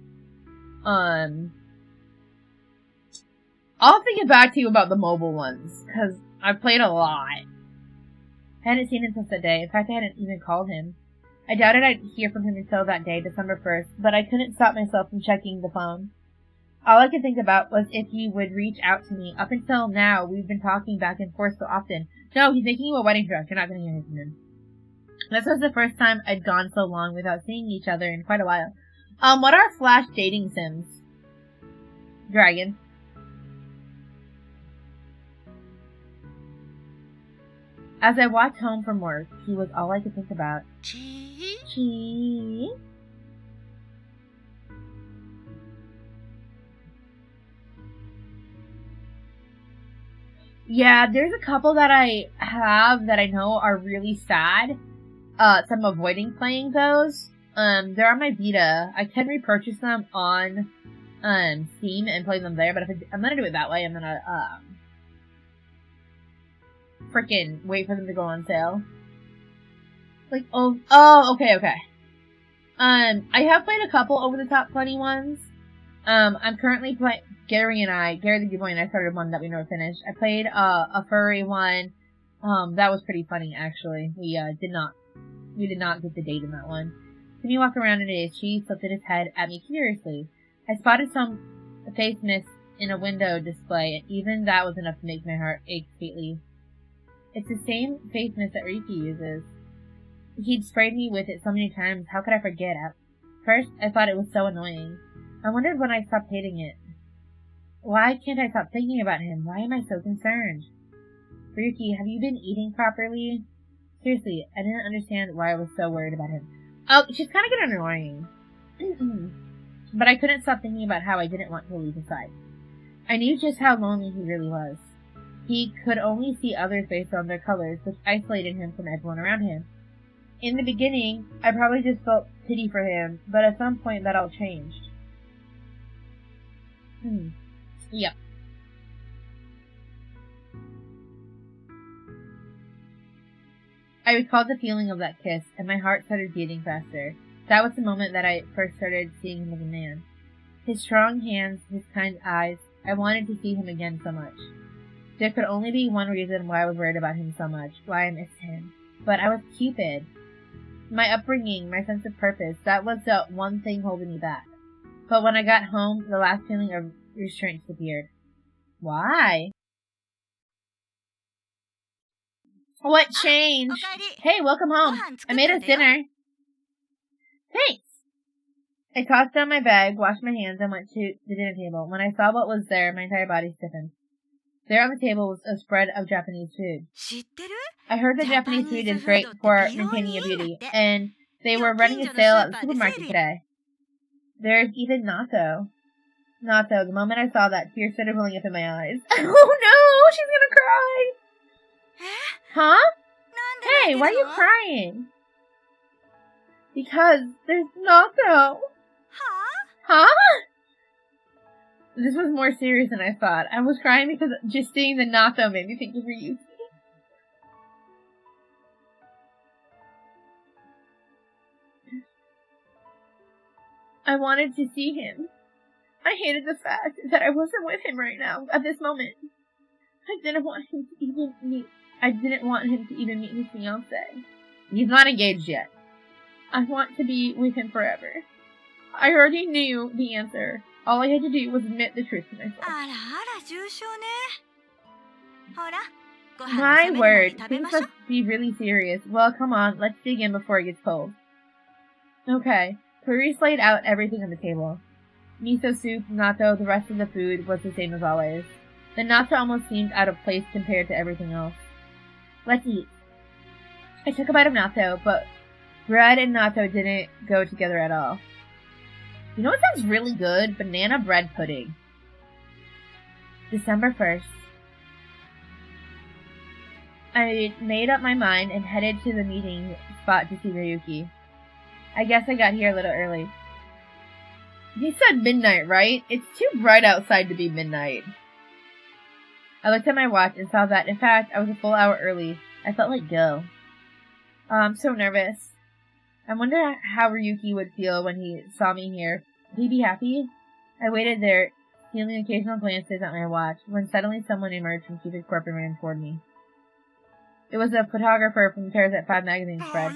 I'll think back to you about the mobile ones, cause I played a lot. I hadn't seen him since that day. In fact, I hadn't even called him. I doubted I'd hear from him until that day, December 1st, but I couldn't stop myself from checking the phone. All I could think about was if he would reach out to me. Up until now, we've been talking back and forth so often. No, he's making you a wedding dress. You're not going to hear from him. This was the first time I'd gone so long without seeing each other in quite a while. What are Flash dating sims? Dragon. As I walked home from work, he was all I could think about. Chi. Yeah, there's a couple that I have that I know are really sad. So I'm avoiding playing those. They're on my Vita. I can repurchase them on Steam and play them there, but if I'm gonna do it that way, I'm gonna frickin' wait for them to go on sale. Like, okay. I have played a couple over-the-top funny ones. I'm currently playing, Gary the Good Boy and I started one that we never finished. I played, a furry one. That was pretty funny, actually. We did not get the date in that one. See me walk around in a daze. She tilted his head at me curiously. I spotted some face mist in a window display, and even that was enough to make my heart ache sweetly. It's the same face mist that Ryuki uses. He'd sprayed me with it so many times, how could I forget? At first, I thought it was so annoying. I wondered when I stopped hating it. Why can't I stop thinking about him? Why am I so concerned? Ryuki, have you been eating properly? Seriously, I didn't understand why I was so worried about him. Oh, she's kind of getting annoying. But I couldn't stop thinking about how I didn't want to leave his side. I knew just how lonely he really was. He could only see others based on their colors, which isolated him from everyone around him. In the beginning, I probably just felt pity for him, but at some point that all changed. Yep. I recalled the feeling of that kiss, and my heart started beating faster. That was the moment that I first started seeing him as a man. His strong hands, his kind eyes, I wanted to see him again so much. There could only be one reason why I was worried about him so much, why I missed him. But I was Cupid. My upbringing, my sense of purpose, that was the one thing holding me back. But when I got home, the last feeling of restraint disappeared. Why? What changed? Hey, welcome home. I made us dinner. Thanks. I tossed down my bag, washed my hands, and went to the dinner table. When I saw what was there, my entire body stiffened. There on the table was a spread of Japanese food. I heard that Japanese food is great for maintaining your beauty, and they were running a sale at the supermarket today. There's even natto. Natto, the moment I saw that, tears started rolling up in my eyes. Oh no, she's gonna cry! Huh? Hey, why are you crying? Because there's natto. Huh? This was more serious than I thought. I was crying because just seeing the natto made me think of Ryuki. I wanted to see him. I hated the fact that I wasn't with him right now, at this moment. I didn't want him to even meet his fiancée. He's not engaged yet. I want to be with him forever. I already knew the answer. All I had to do was admit the truth to myself. My word, things must be really serious. Well, come on, let's dig in before it gets cold. Okay, Clarice laid out everything on the table. Miso soup, natto, the rest of the food was the same as always. The natto almost seemed out of place compared to everything else. Let's eat. I took a bite of natto, but Bread and natto didn't go together at all. You know what sounds really good? Banana bread pudding. December 1st. I made up my mind and headed to the meeting spot to see Ryuki. I guess I got here a little early. He said midnight, right? It's too bright outside to be midnight. I looked at my watch and saw that, in fact, I was a full hour early. I felt like Gil. Oh, I'm so nervous. I wonder how Ryuki would feel when he saw me here. Would he be happy? I waited there, stealing occasional glances at my watch, when suddenly someone emerged from Cupid Corp and ran toward me. It was a photographer from the Parasite 5 magazine spread.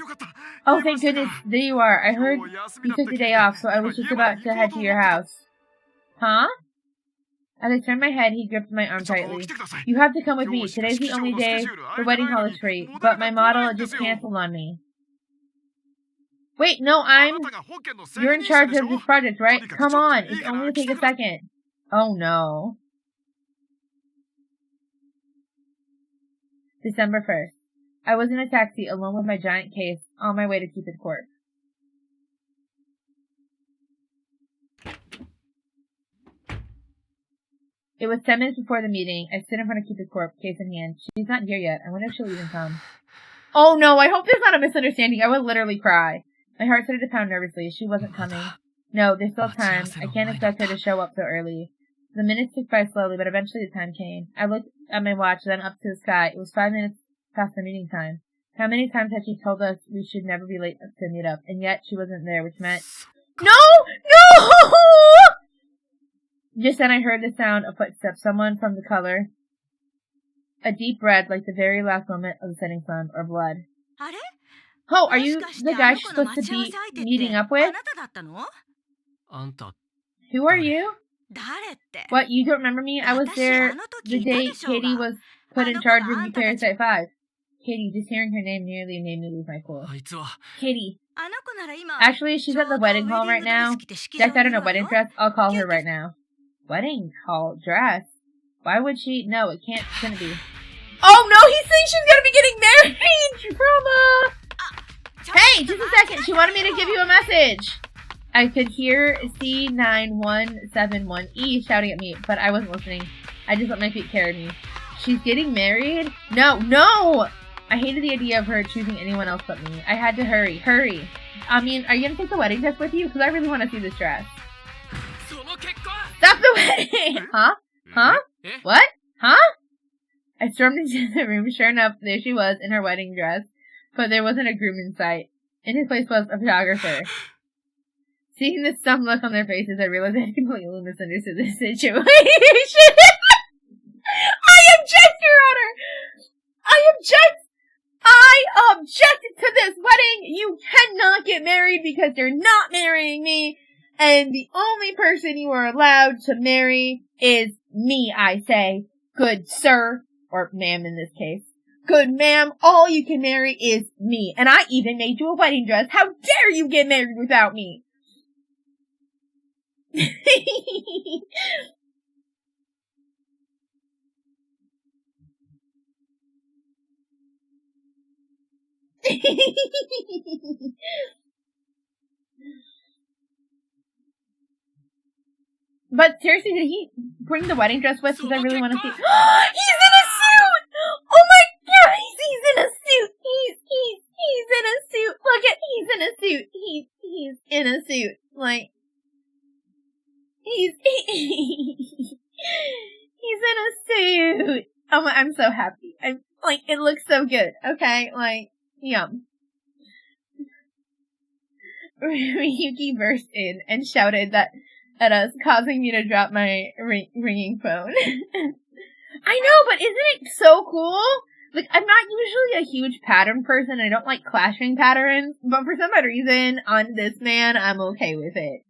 Oh, thank goodness, there you are. I heard you took the day off, so I was just about to head to your house. Huh? As I turned my head, he gripped my arm tightly. You have to come with me. Today's the only day the wedding hall is free, but my model just canceled on me. Wait, no, You're in charge of this project, right? Come on, it's only to take a second. Oh no. December 1st. I was in a taxi alone with my giant case on my way to Cupid Corp. It was 10 minutes before the meeting. I stood in front of Cupid Corp, case in hand. She's not here yet. I wonder if she'll even come. Oh no, I hope there's not a misunderstanding. I would literally cry. My heart started to pound nervously. She wasn't coming. No, there's still time. I can't expect her to show up so early. The minutes ticked by slowly, but eventually the time came. I looked at my watch, then up to the sky. It was 5 minutes past the meeting time. How many times had she told us we should never be late to meet up? And yet she wasn't there, which meant... No! No! Just then I heard the sound of footsteps. Someone from the color. A deep red, like the very last moment of the setting sun, or blood. Oh, are you the guy she's supposed to be meeting up with? Who are you? What, you don't remember me? I was there the day Katie was put in charge of Parasite 5. Katie, just hearing her name nearly made me lose my cool. Katie. Actually, she's at the wedding hall right now. Decked out in a wedding dress. I'll call her right now. Wedding hall dress? Why would she? No, it couldn't be. Oh no, he's saying she's gonna be getting married! Drama! Hey, just a second. She wanted me to give you a message. I could hear C9171E shouting at me, but I wasn't listening. I just let my feet carry me. She's getting married? No! I hated the idea of her choosing anyone else but me. I had to hurry. I mean, are you gonna take the wedding dress with you? Because I really want to see this dress. Stop the wedding! Huh? What? Huh? I stormed into the room. Sure enough, there she was in her wedding dress, but there wasn't a groom in sight. In his place was a photographer. Seeing the stunned look on their faces, I realized I had completely misunderstood the situation. I object, Your Honor! I object to this wedding! You cannot get married because you're not marrying me, and the only person you are allowed to marry is me, I say. Good sir, or ma'am in this case. Good ma'am, all you can marry is me, and I even made you a wedding dress. How dare you get married without me? But seriously, did he bring the wedding dress with? Because I really want to see. He's in a suit! Oh my god, he's in a suit! He's in a suit! Look at, he's in a suit! He's in a suit. Like, he's in a suit! Oh my, I'm so happy. Like, it looks so good, okay? Like, yum. Ryuki burst in and shouted at us, causing me to drop my ringing phone. I know, but isn't it so cool? Like, I'm not usually a huge pattern person. I don't like clashing patterns, but for some odd reason, on this man, I'm okay with it.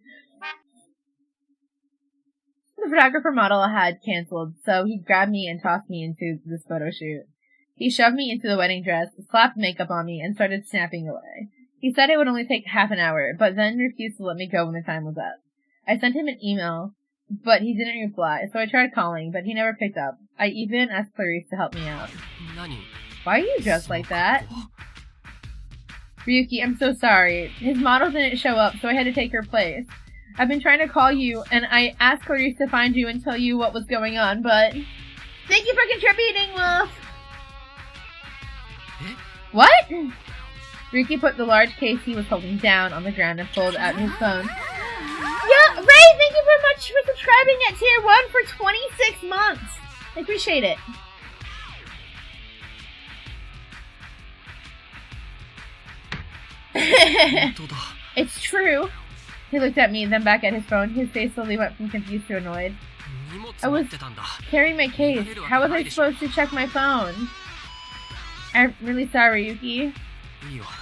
The photographer model had canceled, so he grabbed me and tossed me into this photo shoot. He shoved me into the wedding dress, slapped makeup on me, and started snapping away. He said it would only take half an hour, but then refused to let me go when the time was up. I sent him an email, but he didn't reply, so I tried calling, but he never picked up. I even asked Clarice to help me out. Why are you dressed like that? Ryuki, I'm so sorry. His model didn't show up, so I had to take her place. I've been trying to call you, and I asked Clarice to find you and tell you what was going on, but... Thank you for contributing, Wolf! What? Ryuki put the large case he was holding down on the ground and pulled out his phone. Yeah, Ray, thank you very much for subscribing at Tier 1 for 26 months! I appreciate it. It's true. He looked at me, then back at his phone. His face slowly went from confused to annoyed. I was carrying my case. How was I supposed to check my phone? I'm really sorry, Yuki.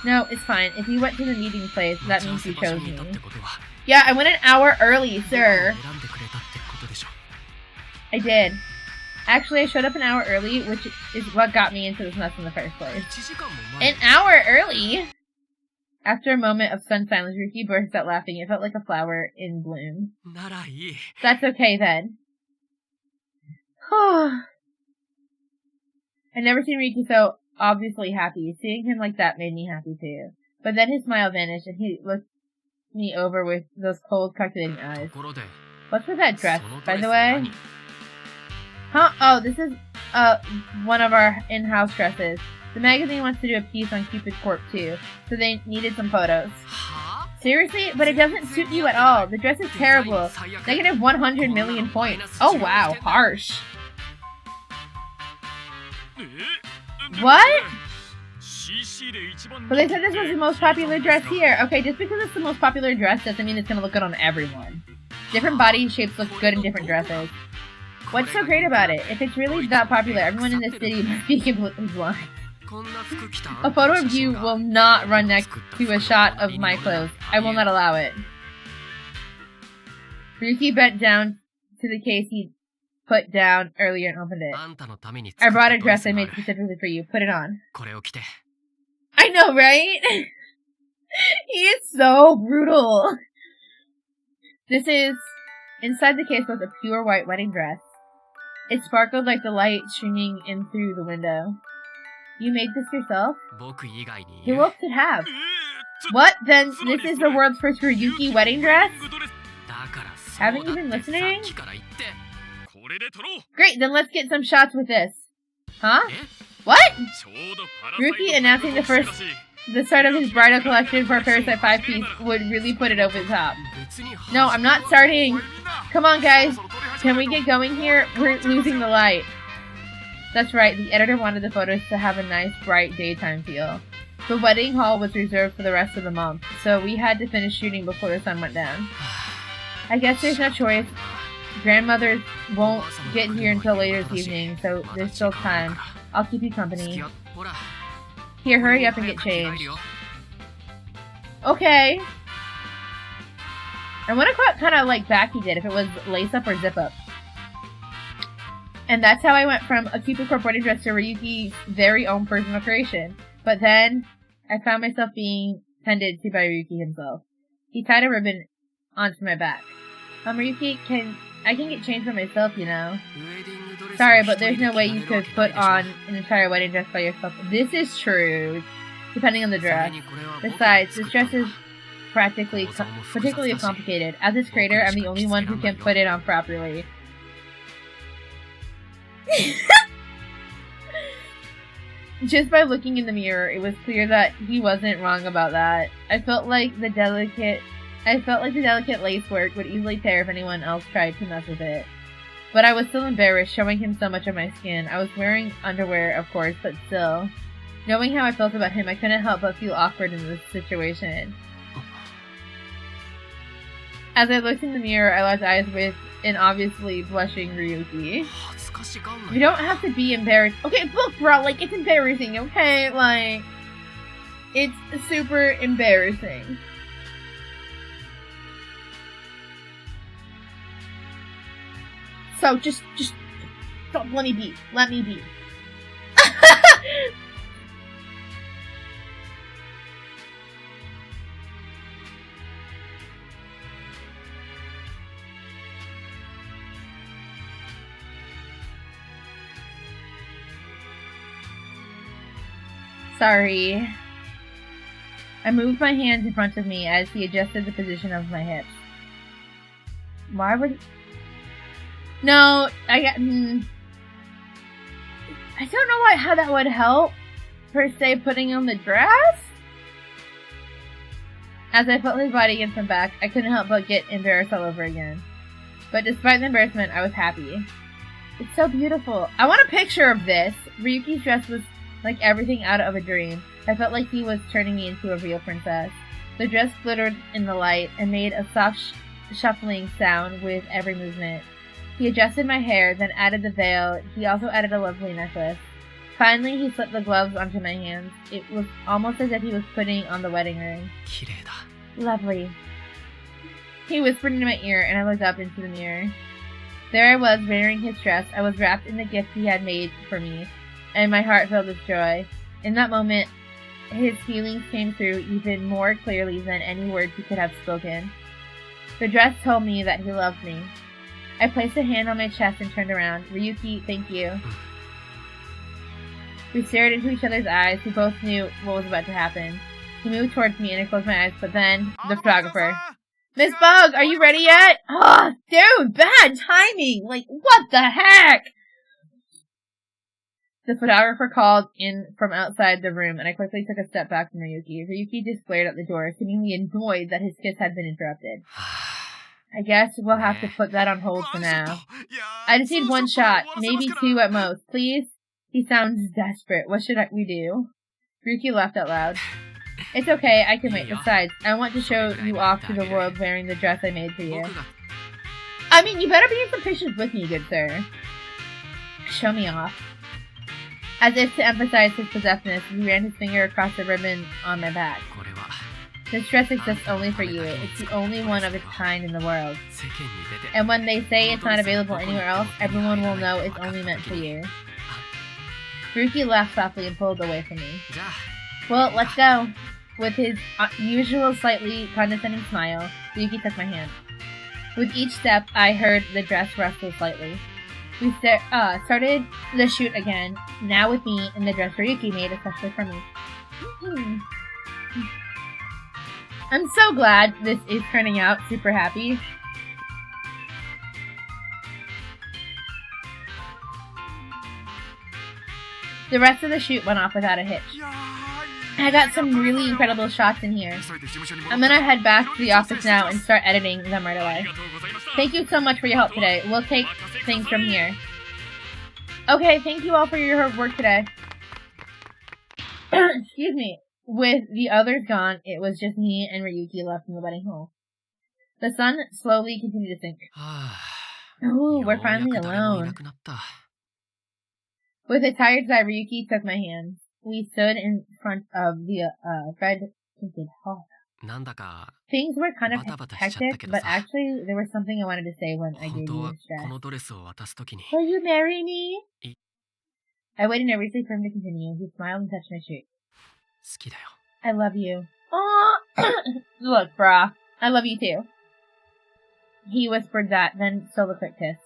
No, it's fine. If you went to the meeting place, that means you chose me. Yeah, I went an hour early, sir. I did. Actually, I showed up an hour early, which is what got me into this mess in the first place. An hour early? After a moment of stunned silence, Ryuki burst out laughing. It felt like a flower in bloom. That's okay, then. I've never seen Ryuki so obviously happy. Seeing him like that made me happy, too. But then his smile vanished, and he looked me over with those cold, calculating eyes. What's with that dress, by the way? Huh? Oh, this is, one of our in-house dresses. The magazine wants to do a piece on Cupid Corp too, so they needed some photos. Seriously? But it doesn't suit you at all. The dress is terrible. Negative 100 million points. Oh wow, harsh. What? But they said this was the most popular dress here. Okay, just because it's the most popular dress doesn't mean it's gonna look good on everyone. Different body shapes look good in different dresses. What's so great about it? If it's really that popular, everyone in this city must be completely blind. A photo of you will not run next to a shot of my clothes. I will not allow it. Ryuki bent down to the case he put down earlier and opened it. I brought a dress I made specifically for you. Put it on. I know, right? He is so brutal. This is... Inside the case was a pure white wedding dress. It sparkled like the light streaming in through the window. You made this yourself? Who else could have? What? Then this is the world's first Ryuki wedding dress? Haven't you been listening? Great, then let's get some shots with this. Huh? What? Ryuki announcing the start of his bridal collection for a Parasite 5-piece would really put it over the top. No, I'm not starting. Come on, guys. Can we get going here? We're losing the light. That's right, the editor wanted the photos to have a nice, bright daytime feel. The wedding hall was reserved for the rest of the month, so we had to finish shooting before the sun went down. I guess there's no choice. Grandmothers won't get here until later this evening, so there's still time. I'll keep you company. Here, hurry up and get changed. Okay. I wonder what kind of like back he did, if it was lace up or zip up. And that's how I went from a Cupid Corp wedding dress to Ryuki's very own personal creation. But then, I found myself being tended to by Ryuki himself. He tied a ribbon onto my back. Ryuki, I can get changed by myself, you know. Sorry, but there's no way you could put on an entire wedding dress by yourself. This is true, depending on the dress. Besides, this dress is particularly complicated. As its creator, I'm the only one who can put it on properly. Just by looking in the mirror, it was clear that he wasn't wrong about that. I felt like the delicate lacework would easily tear if anyone else tried to mess with it. But I was still embarrassed showing him so much of my skin. I was wearing underwear, of course, but still. Knowing how I felt about him, I couldn't help but feel awkward in this situation. As I looked in the mirror, I locked eyes with an obviously blushing Ryuki. You don't have to be embarrassed. Okay, look, bro, like, it's embarrassing, okay? Like, it's super embarrassing. So, just, don't, let me be. Let me be. Sorry. I moved my hands in front of me as he adjusted the position of my hips. Why would... No, I don't know how that would help, per se, putting on the dress? As I felt his body against my back, I couldn't help but get embarrassed all over again. But despite the embarrassment, I was happy. It's so beautiful. I want a picture of this. Ryuki's dress was like everything out of a dream. I felt like he was turning me into a real princess. The dress glittered in the light and made a soft shuffling sound with every movement. He adjusted my hair, then added the veil. He also added a lovely necklace. Finally, he slipped the gloves onto my hands. It was almost as if he was putting on the wedding ring. Lovely. He whispered into my ear, and I looked up into the mirror. There I was, wearing his dress. I was wrapped in the gift he had made for me, and my heart filled with joy. In that moment, his feelings came through even more clearly than any words he could have spoken. The dress told me that he loved me. I placed a hand on my chest and turned around. Ryuki, thank you. We stared into each other's eyes. We both knew what was about to happen. He moved towards me and I closed my eyes, but then, the photographer. Miss Bug, are you ready yet? Oh, dude, bad timing! Like, what the heck? The photographer called in from outside the room, and I quickly took a step back from Ryuki. Ryuki just glared at the door, seemingly annoyed that his kiss had been interrupted. I guess we'll have to put that on hold for now. I just need one shot, maybe two at most, please? He sounds desperate. What should we do? Ryuki laughed out loud. It's okay, I can wait. Besides, I want to show you off to the world wearing the dress I made for you. I mean, you better be in some patience with me, good sir. Show me off. As if to emphasize his possessiveness, he ran his finger across the ribbon on my back. This dress exists only for you. It's the only one of its kind in the world. And when they say it's not available anywhere else, everyone will know it's only meant for you. Ryuki laughed softly and pulled away from me. Well, let's go. With his usual slightly condescending smile, Ryuki took my hand. With each step, I heard the dress rustle slightly. We started the shoot again, now with me in the dress Ryuki made especially for me. I'm so glad this is turning out super happy. The rest of the shoot went off without a hitch. I got some really incredible shots in here. I'm gonna head back to the office now and start editing them right away. Thank you so much for your help today. We'll take things from here. Okay, thank you all for your hard work today. Excuse me. With the others gone, it was just me and Ryuki left in the wedding hall. The sun slowly continued to sink. Ooh, we're finally alone. With a tired sigh, Ryuki took my hand. We stood in front of the red tinted hall. Things were kind of hectic, but actually there was something I wanted to say when I gave you this dress. Will you marry me? I waited nervously for him to continue. He smiled and touched my cheek. I love you. Aww. Look, brah. I love you too. He whispered that, then stole a quick kiss.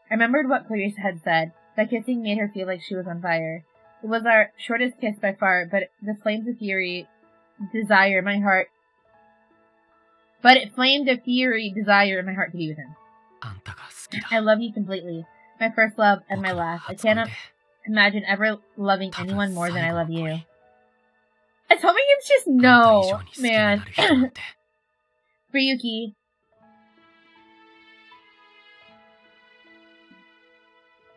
I remembered what Clarissa had said. That kissing made her feel like she was on fire. It was our shortest kiss by far, but the flames of fury, desire in my heart. But it flamed a fury, desire in my heart to be with him. I love you completely. My first love and my last. I cannot imagine ever loving anyone more than I love you. It's hoping it's just no, man. Ryuki.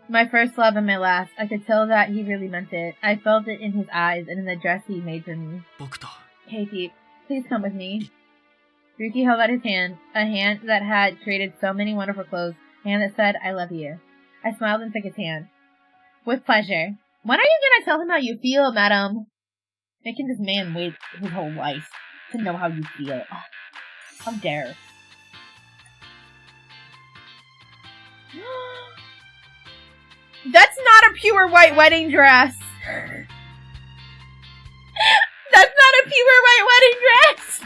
My first love and my last. I could tell that he really meant it. I felt it in his eyes and in the dress he made for me. Katie, please come with me. Ryuki held out his hand, a hand that had created so many wonderful clothes, a hand that said, I love you. I smiled and took his hand. With pleasure. When are you gonna tell him how you feel, madam? Making this man wait his whole life to know how you feel. Oh, how dare. That's not a pure white wedding dress! That's not a pure white wedding dress!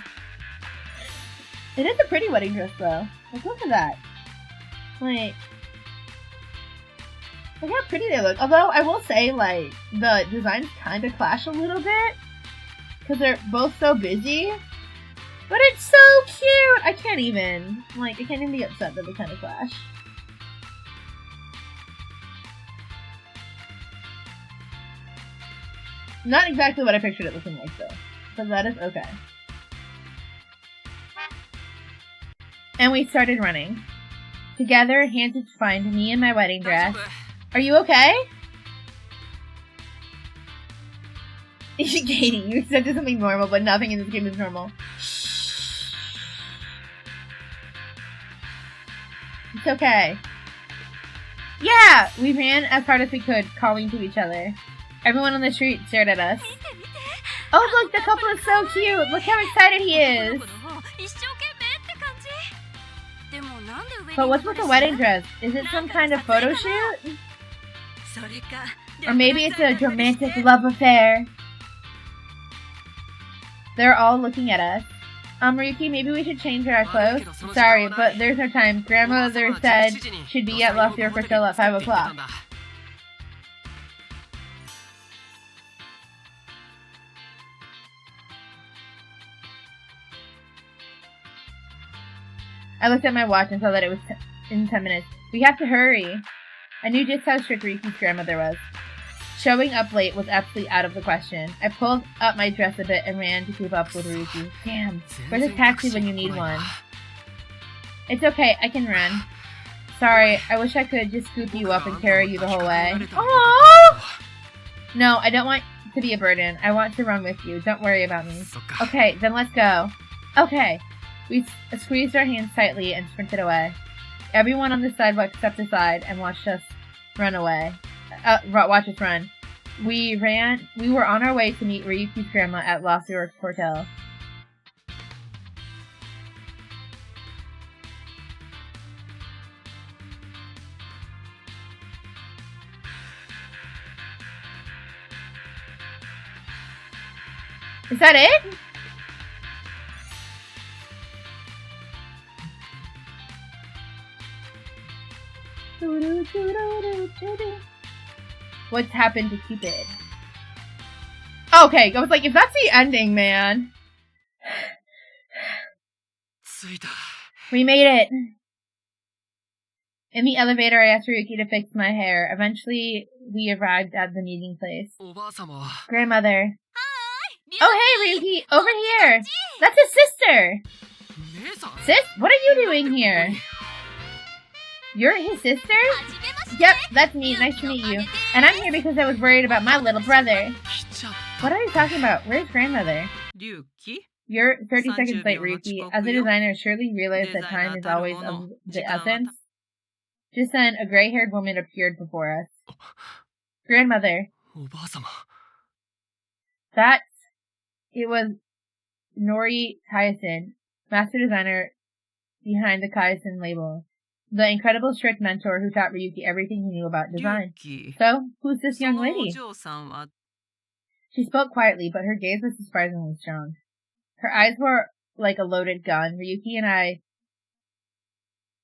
It is a pretty wedding dress, though. Like, look at that. Like, look how pretty they look. Although, I will say, like, the designs kind of clash a little bit. because they're both so busy. But it's so cute! I can't even be upset that they kind of clash. Not exactly what I pictured it looking like, though. But that is okay. And we started running. Together, hands entwined, me in my wedding dress. Are you okay? Katie, you accepted something normal, but nothing in this game is normal. It's okay. Yeah! We ran as hard as we could, calling to each other. Everyone on the street stared at us. Oh look, the couple is so cute! Look how excited he is! But what's with the wedding dress? Is it some kind of photo shoot? Or maybe it's a romantic love affair. They're all looking at us. Ryuki, maybe we should change our clothes? Sorry, but there's no time. Grandmother said she'd be at Lost York Hotel at 5 o'clock. I looked at my watch and saw that it was in 10 minutes. We have to hurry. I knew just how strict Ryuki's grandmother was. Showing up late was absolutely out of the question. I pulled up my dress a bit and ran to keep up with Ryuki. Damn, where's a taxi when you need one? It's okay, I can run. Sorry, I wish I could just scoop you up and carry you the whole way. Aww! No, I don't want to be a burden. I want to run with you. Don't worry about me. Okay, then let's go. Okay. We squeezed our hands tightly and sprinted away. Everyone on the sidewalk stepped aside and watched us run away. Watch us run. We were on our way to meet Ryuki's grandma at Lost York Hotel. Is that it? What's happened to Cupid? Okay, I was like, if that's the ending, man. We made it. In the elevator, I asked Ryuki to fix my hair. Eventually, we arrived at the meeting place. Grandmother. Oh, hey, Ryuki! Over here! That's his sister! Sis, what are you doing here? You're his sister? Yep, that's me. Nice to meet you. And I'm here because I was worried about my little brother. What are you talking about? Where's grandmother? You're 30 seconds late, Ryuki. As a designer, surely you realize that time is always of the essence? Just then, a gray-haired woman appeared before us. Grandmother. It was Nori Kaizen, master designer behind the Kaizen label. The incredible strict mentor who taught Ryuki everything he knew about design. So, who's this young lady? She spoke quietly, but her gaze was surprisingly strong. Her eyes were like a loaded gun. Ryuki and I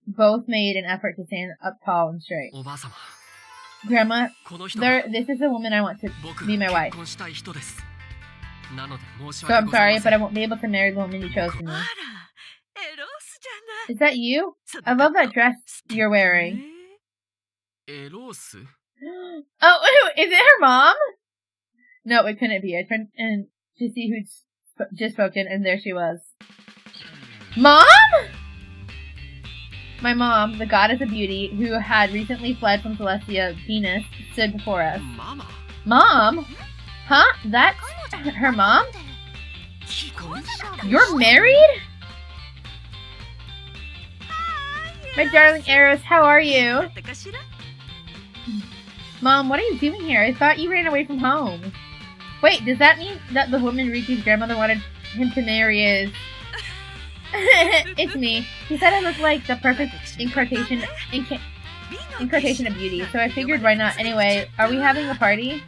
both made an effort to stand up tall and straight. Grandma, this is the woman I want to be my wife. So I'm sorry, but I won't be able to marry the woman you chose for me. Is that you? I love that dress you're wearing. Oh, is it her mom? No, it couldn't be. I turned and to see who'd just spoken, and there she was. Mom? My mom, the goddess of beauty, who had recently fled from Celestia Venus, stood before us. Mom? Huh? That's her mom? You're married? My darling Eros, how are you? Mom, what are you doing here? I thought you ran away from home. Wait, does that mean that the woman Ryuki's grandmother wanted him to marry is... It's me. He said I look like the perfect incarnation of beauty, so I figured why not. Anyway, are we having a party?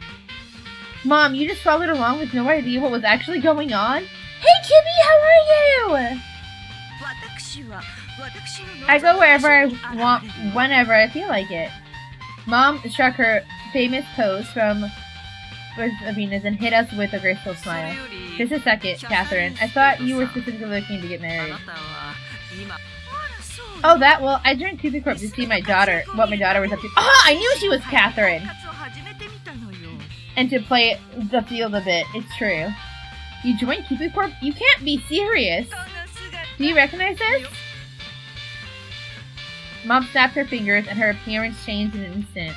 Mom, you just followed along with no idea what was actually going on? Hey, Kimmy, how are you? I go wherever I want, whenever I feel like it. Mom struck her famous pose from was a Venus and hit us with a graceful smile. Just a second, Catherine. I thought you were specifically looking to get married. Oh, that? Well, I joined Cupid Corp to see what my daughter was up to. Oh, I knew she was Catherine! And to play the field a bit. It's true. You joined Cupid Corp? You can't be serious! Do you recognize this? Mom snapped her fingers and her appearance changed in an instant.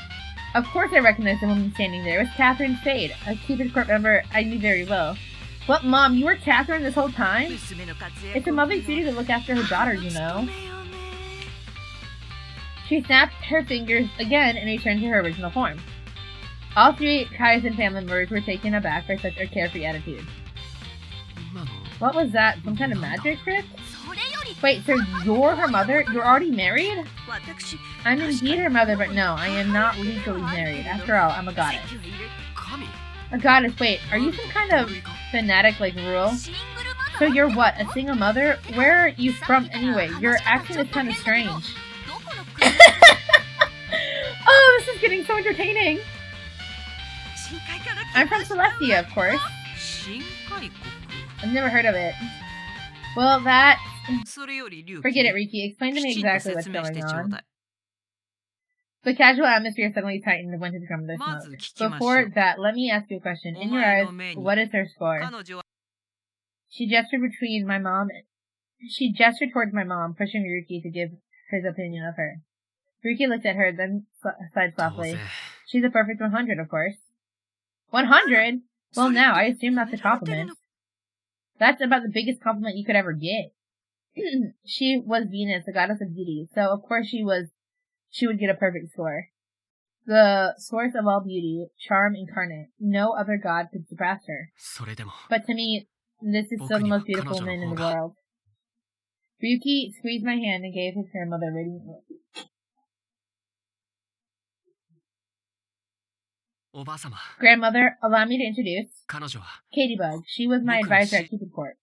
Of course I recognized the woman standing there. It was Catherine Spade, a Cupid Corp member I knew very well. What, Mom? You were Catherine this whole time? It's a mother's duty to look after her daughter, you know. She snapped her fingers again and returned to her original form. All three Kaizen family members were taken aback by such a carefree attitude. What was that? Some kind of magic trick? Wait, so you're her mother? You're already married? I'm indeed her mother, but no, I am not legally married. After all, I'm a goddess. A goddess? Wait, are you some kind of fanatic like Rule? So you're what, a single mother? Where are you from anyway? Your accent is kind of strange. Oh, this is getting so entertaining. I'm from Celestia, of course. I've never heard of it. Well, that... Forget it, Ryuki. Explain to me exactly what's going on. The casual atmosphere suddenly tightened and went into grandmother's mode. Before that, let me ask you a question. In your eyes, what is her score? She gestured towards my mom, pushing Ryuki to give his opinion of her. Ryuki looked at her, then sighed softly. She's a perfect 100, of course. 100? Well, now, I assume that's a compliment. That's about the biggest compliment you could ever get. She was Venus, the goddess of beauty, so of course she would get a perfect score. The source of all beauty, charm incarnate. No other god could surpass her. But to me, this is still the most beautiful woman in the world. Ryuki squeezed my hand and gave his grandmother a radiant look. Grandmother, allow me to introduce Katybug. She was my advisor at Cupid Corp.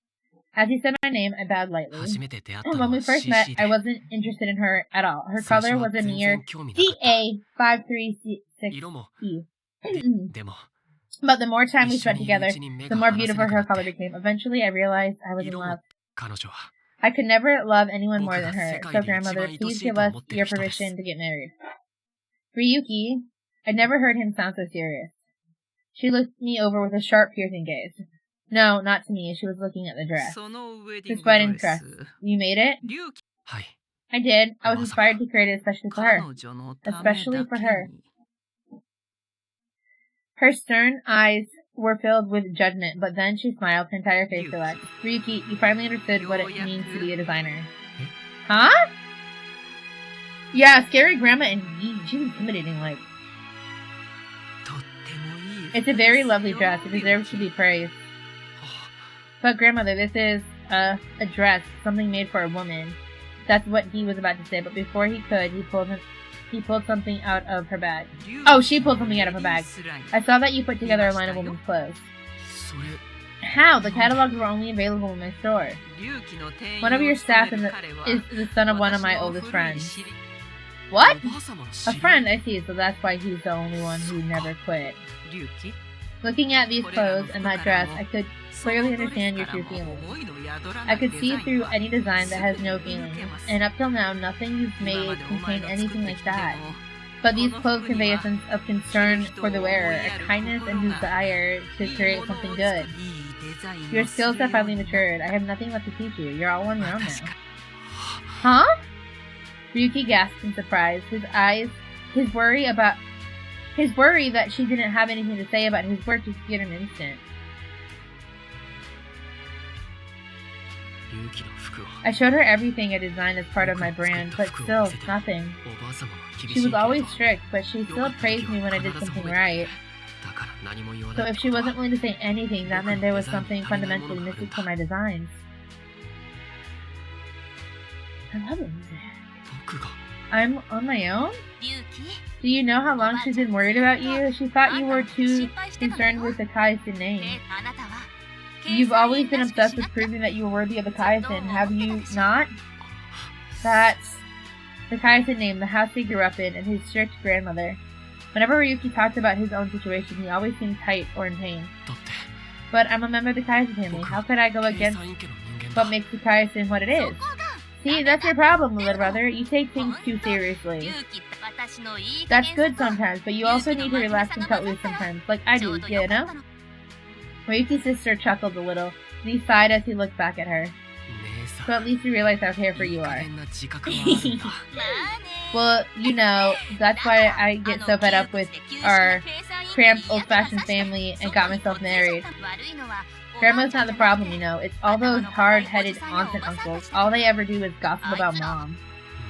As he said my name, I bowed lightly. When we first met, I wasn't interested in her at all. Her color was a mere DA536E. But the more time we spent together, the more beautiful her color became. Eventually, I realized I was in love. I could never love anyone more than her. So, grandmother, please give us your permission to get married. Ryuki, I'd never heard him sound so serious. She looked me over with a sharp, piercing gaze. No, not to me. She was looking at the dress. Despite interest. You made it? I did. I was inspired to create it especially for her. Especially for her. Her stern eyes were filled with judgment, but then she smiled, her entire face relaxed. Ryuki, you finally understood what it means to be a designer. Huh? Yeah, scary grandma indeed. She's intimidating, like. It's a very lovely dress. It deserves to be praised. But grandmother, this is a dress, something made for a woman. That's what he was about to say, but before he could, he pulled something out of her bag. Oh, she pulled something out of her bag. I saw that you put together a line of women's clothes. How? The catalogs were only available in my store. One of your staff is the son of one of my oldest friends. What? A friend, I see, so that's why he's the only one who never quit. Looking at these clothes and that dress, I could clearly understand your true feelings. I could see through any design that has no feelings, and up till now, nothing you've made contained anything like that. But these clothes convey a sense of concern for the wearer, a kindness and desire to create something good. Your skills have finally matured. I have nothing left to teach you. You're all on your own now. Huh? Ryuki gasped in surprise. His worry that she didn't have anything to say about his work disappeared in an instant. I showed her everything I designed as part of my brand, but still, nothing. She was always strict, but she still praised me when I did something right. So if she wasn't willing to say anything, that meant there was something fundamentally missing from my designs. I love it. I'm on my own? Do you know how long she's been worried about you? She thought you were too concerned with the Kaizen name. You've always been obsessed with proving that you were worthy of the Kaizen, have you not? That's the Kaizen name, the house he grew up in, and his strict grandmother. Whenever Ryuki talked about his own situation, he always seemed tight or in pain. だって But I'm a member of the Kaizen family. How could I go 計 against 算家の人間 what だ makes the Kaizen what it is? See, that's your problem, little brother. You take things too seriously. That's good sometimes, but you also need to relax and cut loose sometimes, like I do, you know? Ryuki's sister chuckled a little, and he sighed as he looked back at her. 姉さん So at least you realize how carefree いい you 加 are. 減な自覚があるんだ Well, you know, that's why I get so fed up with our cramped old-fashioned family and got myself married. Grandma's not the problem, you know. It's all those hard-headed aunts and uncles. All they ever do is gossip about mom.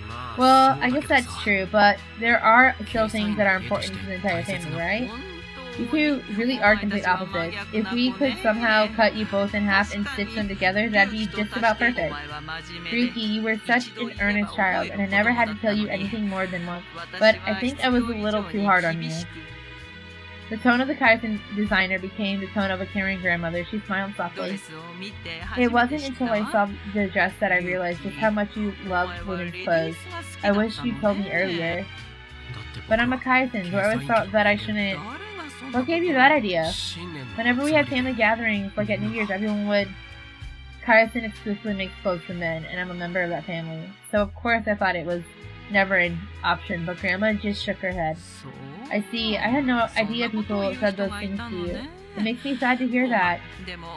まあ Well, そう I だ guess けど that's さ true, but there are 計 still 算 things 員 that の are 家と important し to て the entire 大切 family, な right? 本 You 当 two really are complete opposites. If we could somehow cut you both in half and stitch them together, that'd be just about perfect. Ryuki, you were such an earnest child, and I never had to tell you anything more than once, but I think I was a little too hard on you. The tone of the Kaizen designer became the tone of a caring grandmother. She smiled softly. It wasn't until I saw the dress that I realized just how much you love women's clothes. I wish you told me earlier. だって僕 But I'm a は Kaizen, so I always thought that I shouldn't. What gave you that idea? 新年の Whenever we had 集まり family gatherings, like at New Year's, everyone would. Kaizen exclusively makes clothes for men, and I'm a member of that family. So of course I thought it was never an option, but Grandma just shook her head. そう I see, I had no idea people said those things to you. It makes me sad to hear that. でも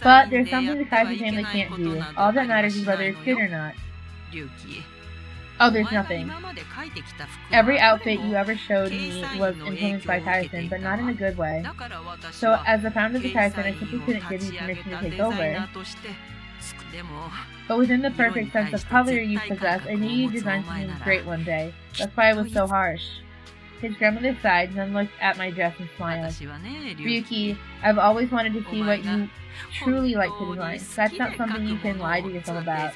But there's something the Kaizen family can't do. All that matters is whether it's good or not. Oh, there's nothing. Every outfit you ever showed me was influenced by Kaizen, but not in a good way. So as the founder of the Kaizen, I simply couldn't give you permission to take over. But within the perfect sense of color you possess, I knew you'd design something great one day. That's why I was so harsh. His grandmother sighed, then looked at my dress and smiled. Ryuki, I've always wanted to see what you truly like to design. That's not something you can lie to yourself about.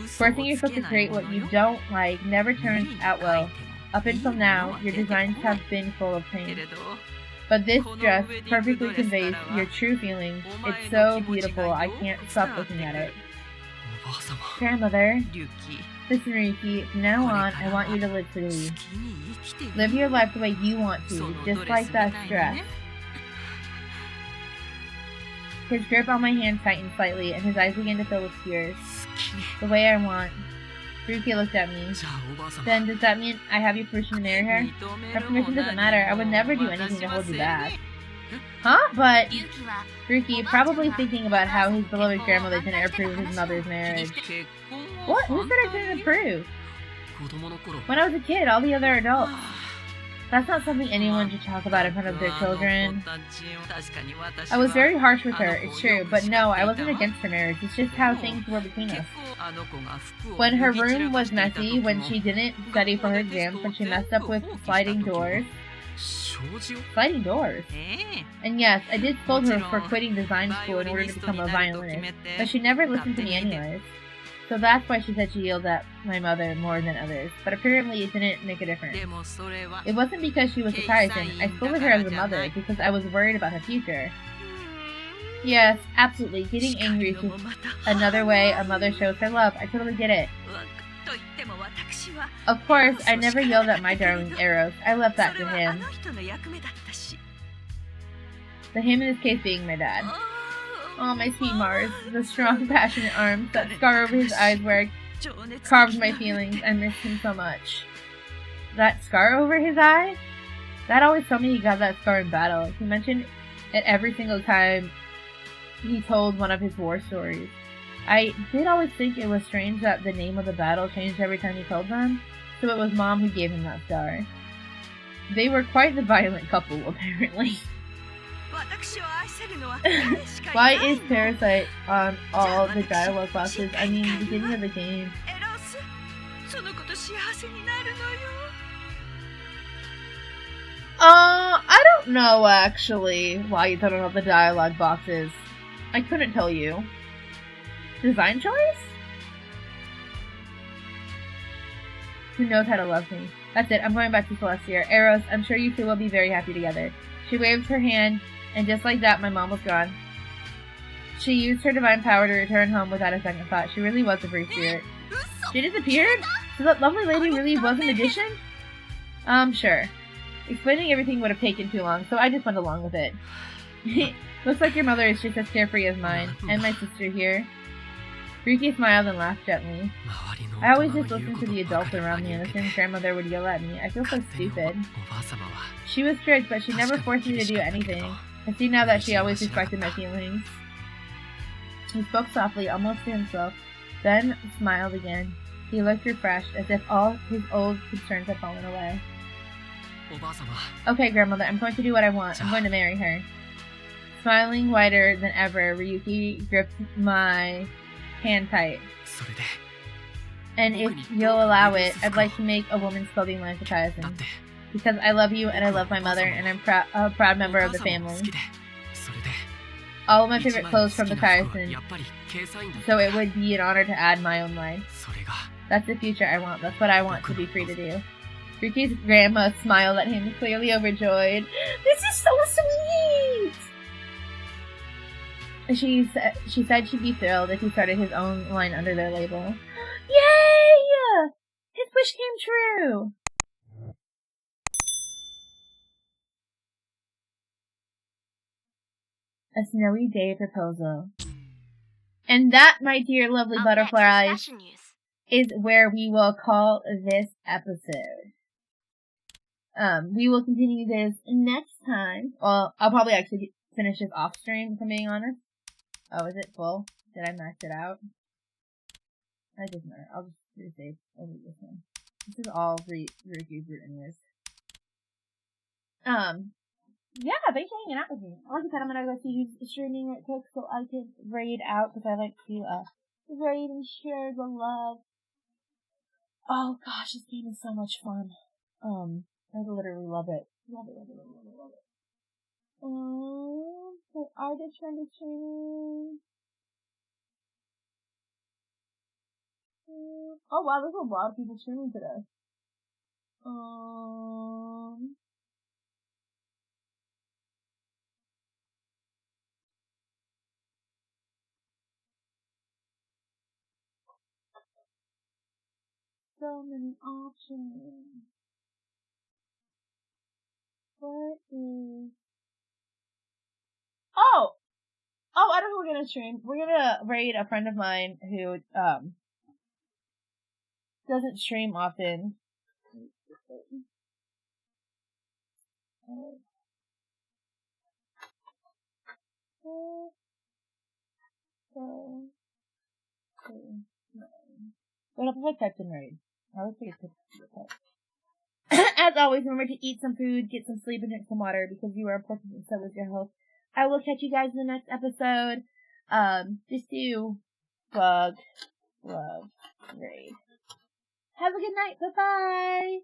Forcing yourself to create what you don't like never turns out well. Up until now, your designs have been full of pain. But this dress perfectly conveys your true feelings. It's so beautiful, I can't stop looking at it. おばあ様 Grandmother, リュウキ listen Ryuki, from now on, I want you to live freely. 好きに生きて Live your life the way you want to, just like that dress. His grip on my hand tightened slightly, and his eyes began to fill with tears. 好きに The way I want. Ryuki looked at me. じゃあおばあ様 Then does that mean I have your permission to marry her? Her permission doesn't matter. I would never do anything to hold you back. Huh? But Ryuki, probably thinking about how his beloved grandmother didn't approve his mother's marriage. What? Who said I didn't approve? 子供の頃 When I was a kid, all the other adults. That's not something anyone should talk about in front of their children. I was very harsh with her, it's true, but no, I wasn't against her marriage. It's just how things were between us. When her room was messy, when she didn't study for her exams, when she messed up with sliding doors. 障子を Sliding doors. And yes, I did scold her for quitting design school in order to become a violinist, but she never listened to me anyways. So that's why she said she yelled at my mother more than others, but apparently it didn't make a difference. でもそれは It wasn't because she was a Kaizen. I scolded her as a mother because I was worried about her future. Yes, absolutely. Getting angry is just another way a mother shows her love. I totally get it. と言っても私は Of course, I never yelled at my darling Eros. I left that それ to はあ him. の人の役目だったし The him in this case being my dad. Oh, my sweet Mars. The strong, passionate arms, that scar over his eyes where I 情熱的 carved my な feelings. I miss him so much. That scar over his eye? Dad always told me he got that scar in battle. He mentioned it every single time he told one of his war stories. I did always think it was strange that the name of the battle changed every time he told them, so it was Mom who gave him that scar. They were quite the violent couple, apparently. 私を愛せるのは Why is Parasite on all the dialogue boxes? I mean, the beginning of the game. エロスその子と幸せになるのよ I don't know, actually, why you put on all the dialogue boxes. I couldn't tell you. Design choice? Who knows how to love me? That's it, I'm going back to Celestia. Eros, I'm sure you two will be very happy together. She waved her hand, and just like that, my mom was gone. She used her divine power to return home without a second thought. She really was a free spirit. She disappeared? So that lovely lady really was a magician? Sure. Explaining everything would have taken too long, so I just went along with it. Looks like your mother is just as carefree as mine, and my sister here. Ryuki smiled and laughed gently. I always just listen to the adults around me and assume grandmother would yell at me. I feel so stupid. She was strict, but she never forced me to do anything. I see now that she always respected my feelings. He spoke softly, almost to himself, then smiled again. He looked refreshed, as if all his old concerns had fallen away. Okay, grandmother, I'm going to do what I want. I'm going to marry her. Smiling wider than ever, Ryuki gripped my hand tight. And if you'll allow it, I'd like to make a woman's clothing line for Tyson. Because I love you and I love my mother and I'm a proud member of the family. All of my favorite clothes from the Tyson, so it would be an honor to add my own line. That's the future I want. That's what I want to be free to do. Ryuki's grandma smiled at him, clearly overjoyed. This is so sweet! She said she'd be thrilled if he started his own line under their label. Yay! His wish came true! A snowy day proposal. And that, my dear lovely butterflies, is where we will call this episode. We will continue this next time. Well, I'll probably actually finish this off stream, if I'm being honest. Oh, is it full? Did I max it out? That doesn't matter. I'll just do save over this one. This is all Ryuki's route anyways. Yeah, thanks for hanging out with me. Like I said, I'm gonna go see who's streaming real quick so I can raid out, because I like to, raid and share the love. Oh gosh, this game is so much fun. I literally love it. Love it. So are they trying to stream? Oh wow, there's a lot of people streaming today. So many options. What is... Oh, I don't know who we're gonna stream. We're gonna raid a friend of mine who, doesn't stream often. What if I typed in raid? I always forget to type. As always, remember to eat some food, get some sleep, and drink some water, because you are important and so is your health. I will catch you guys in the next episode. Just do bug, love, raid. Have a good night. Bye-bye.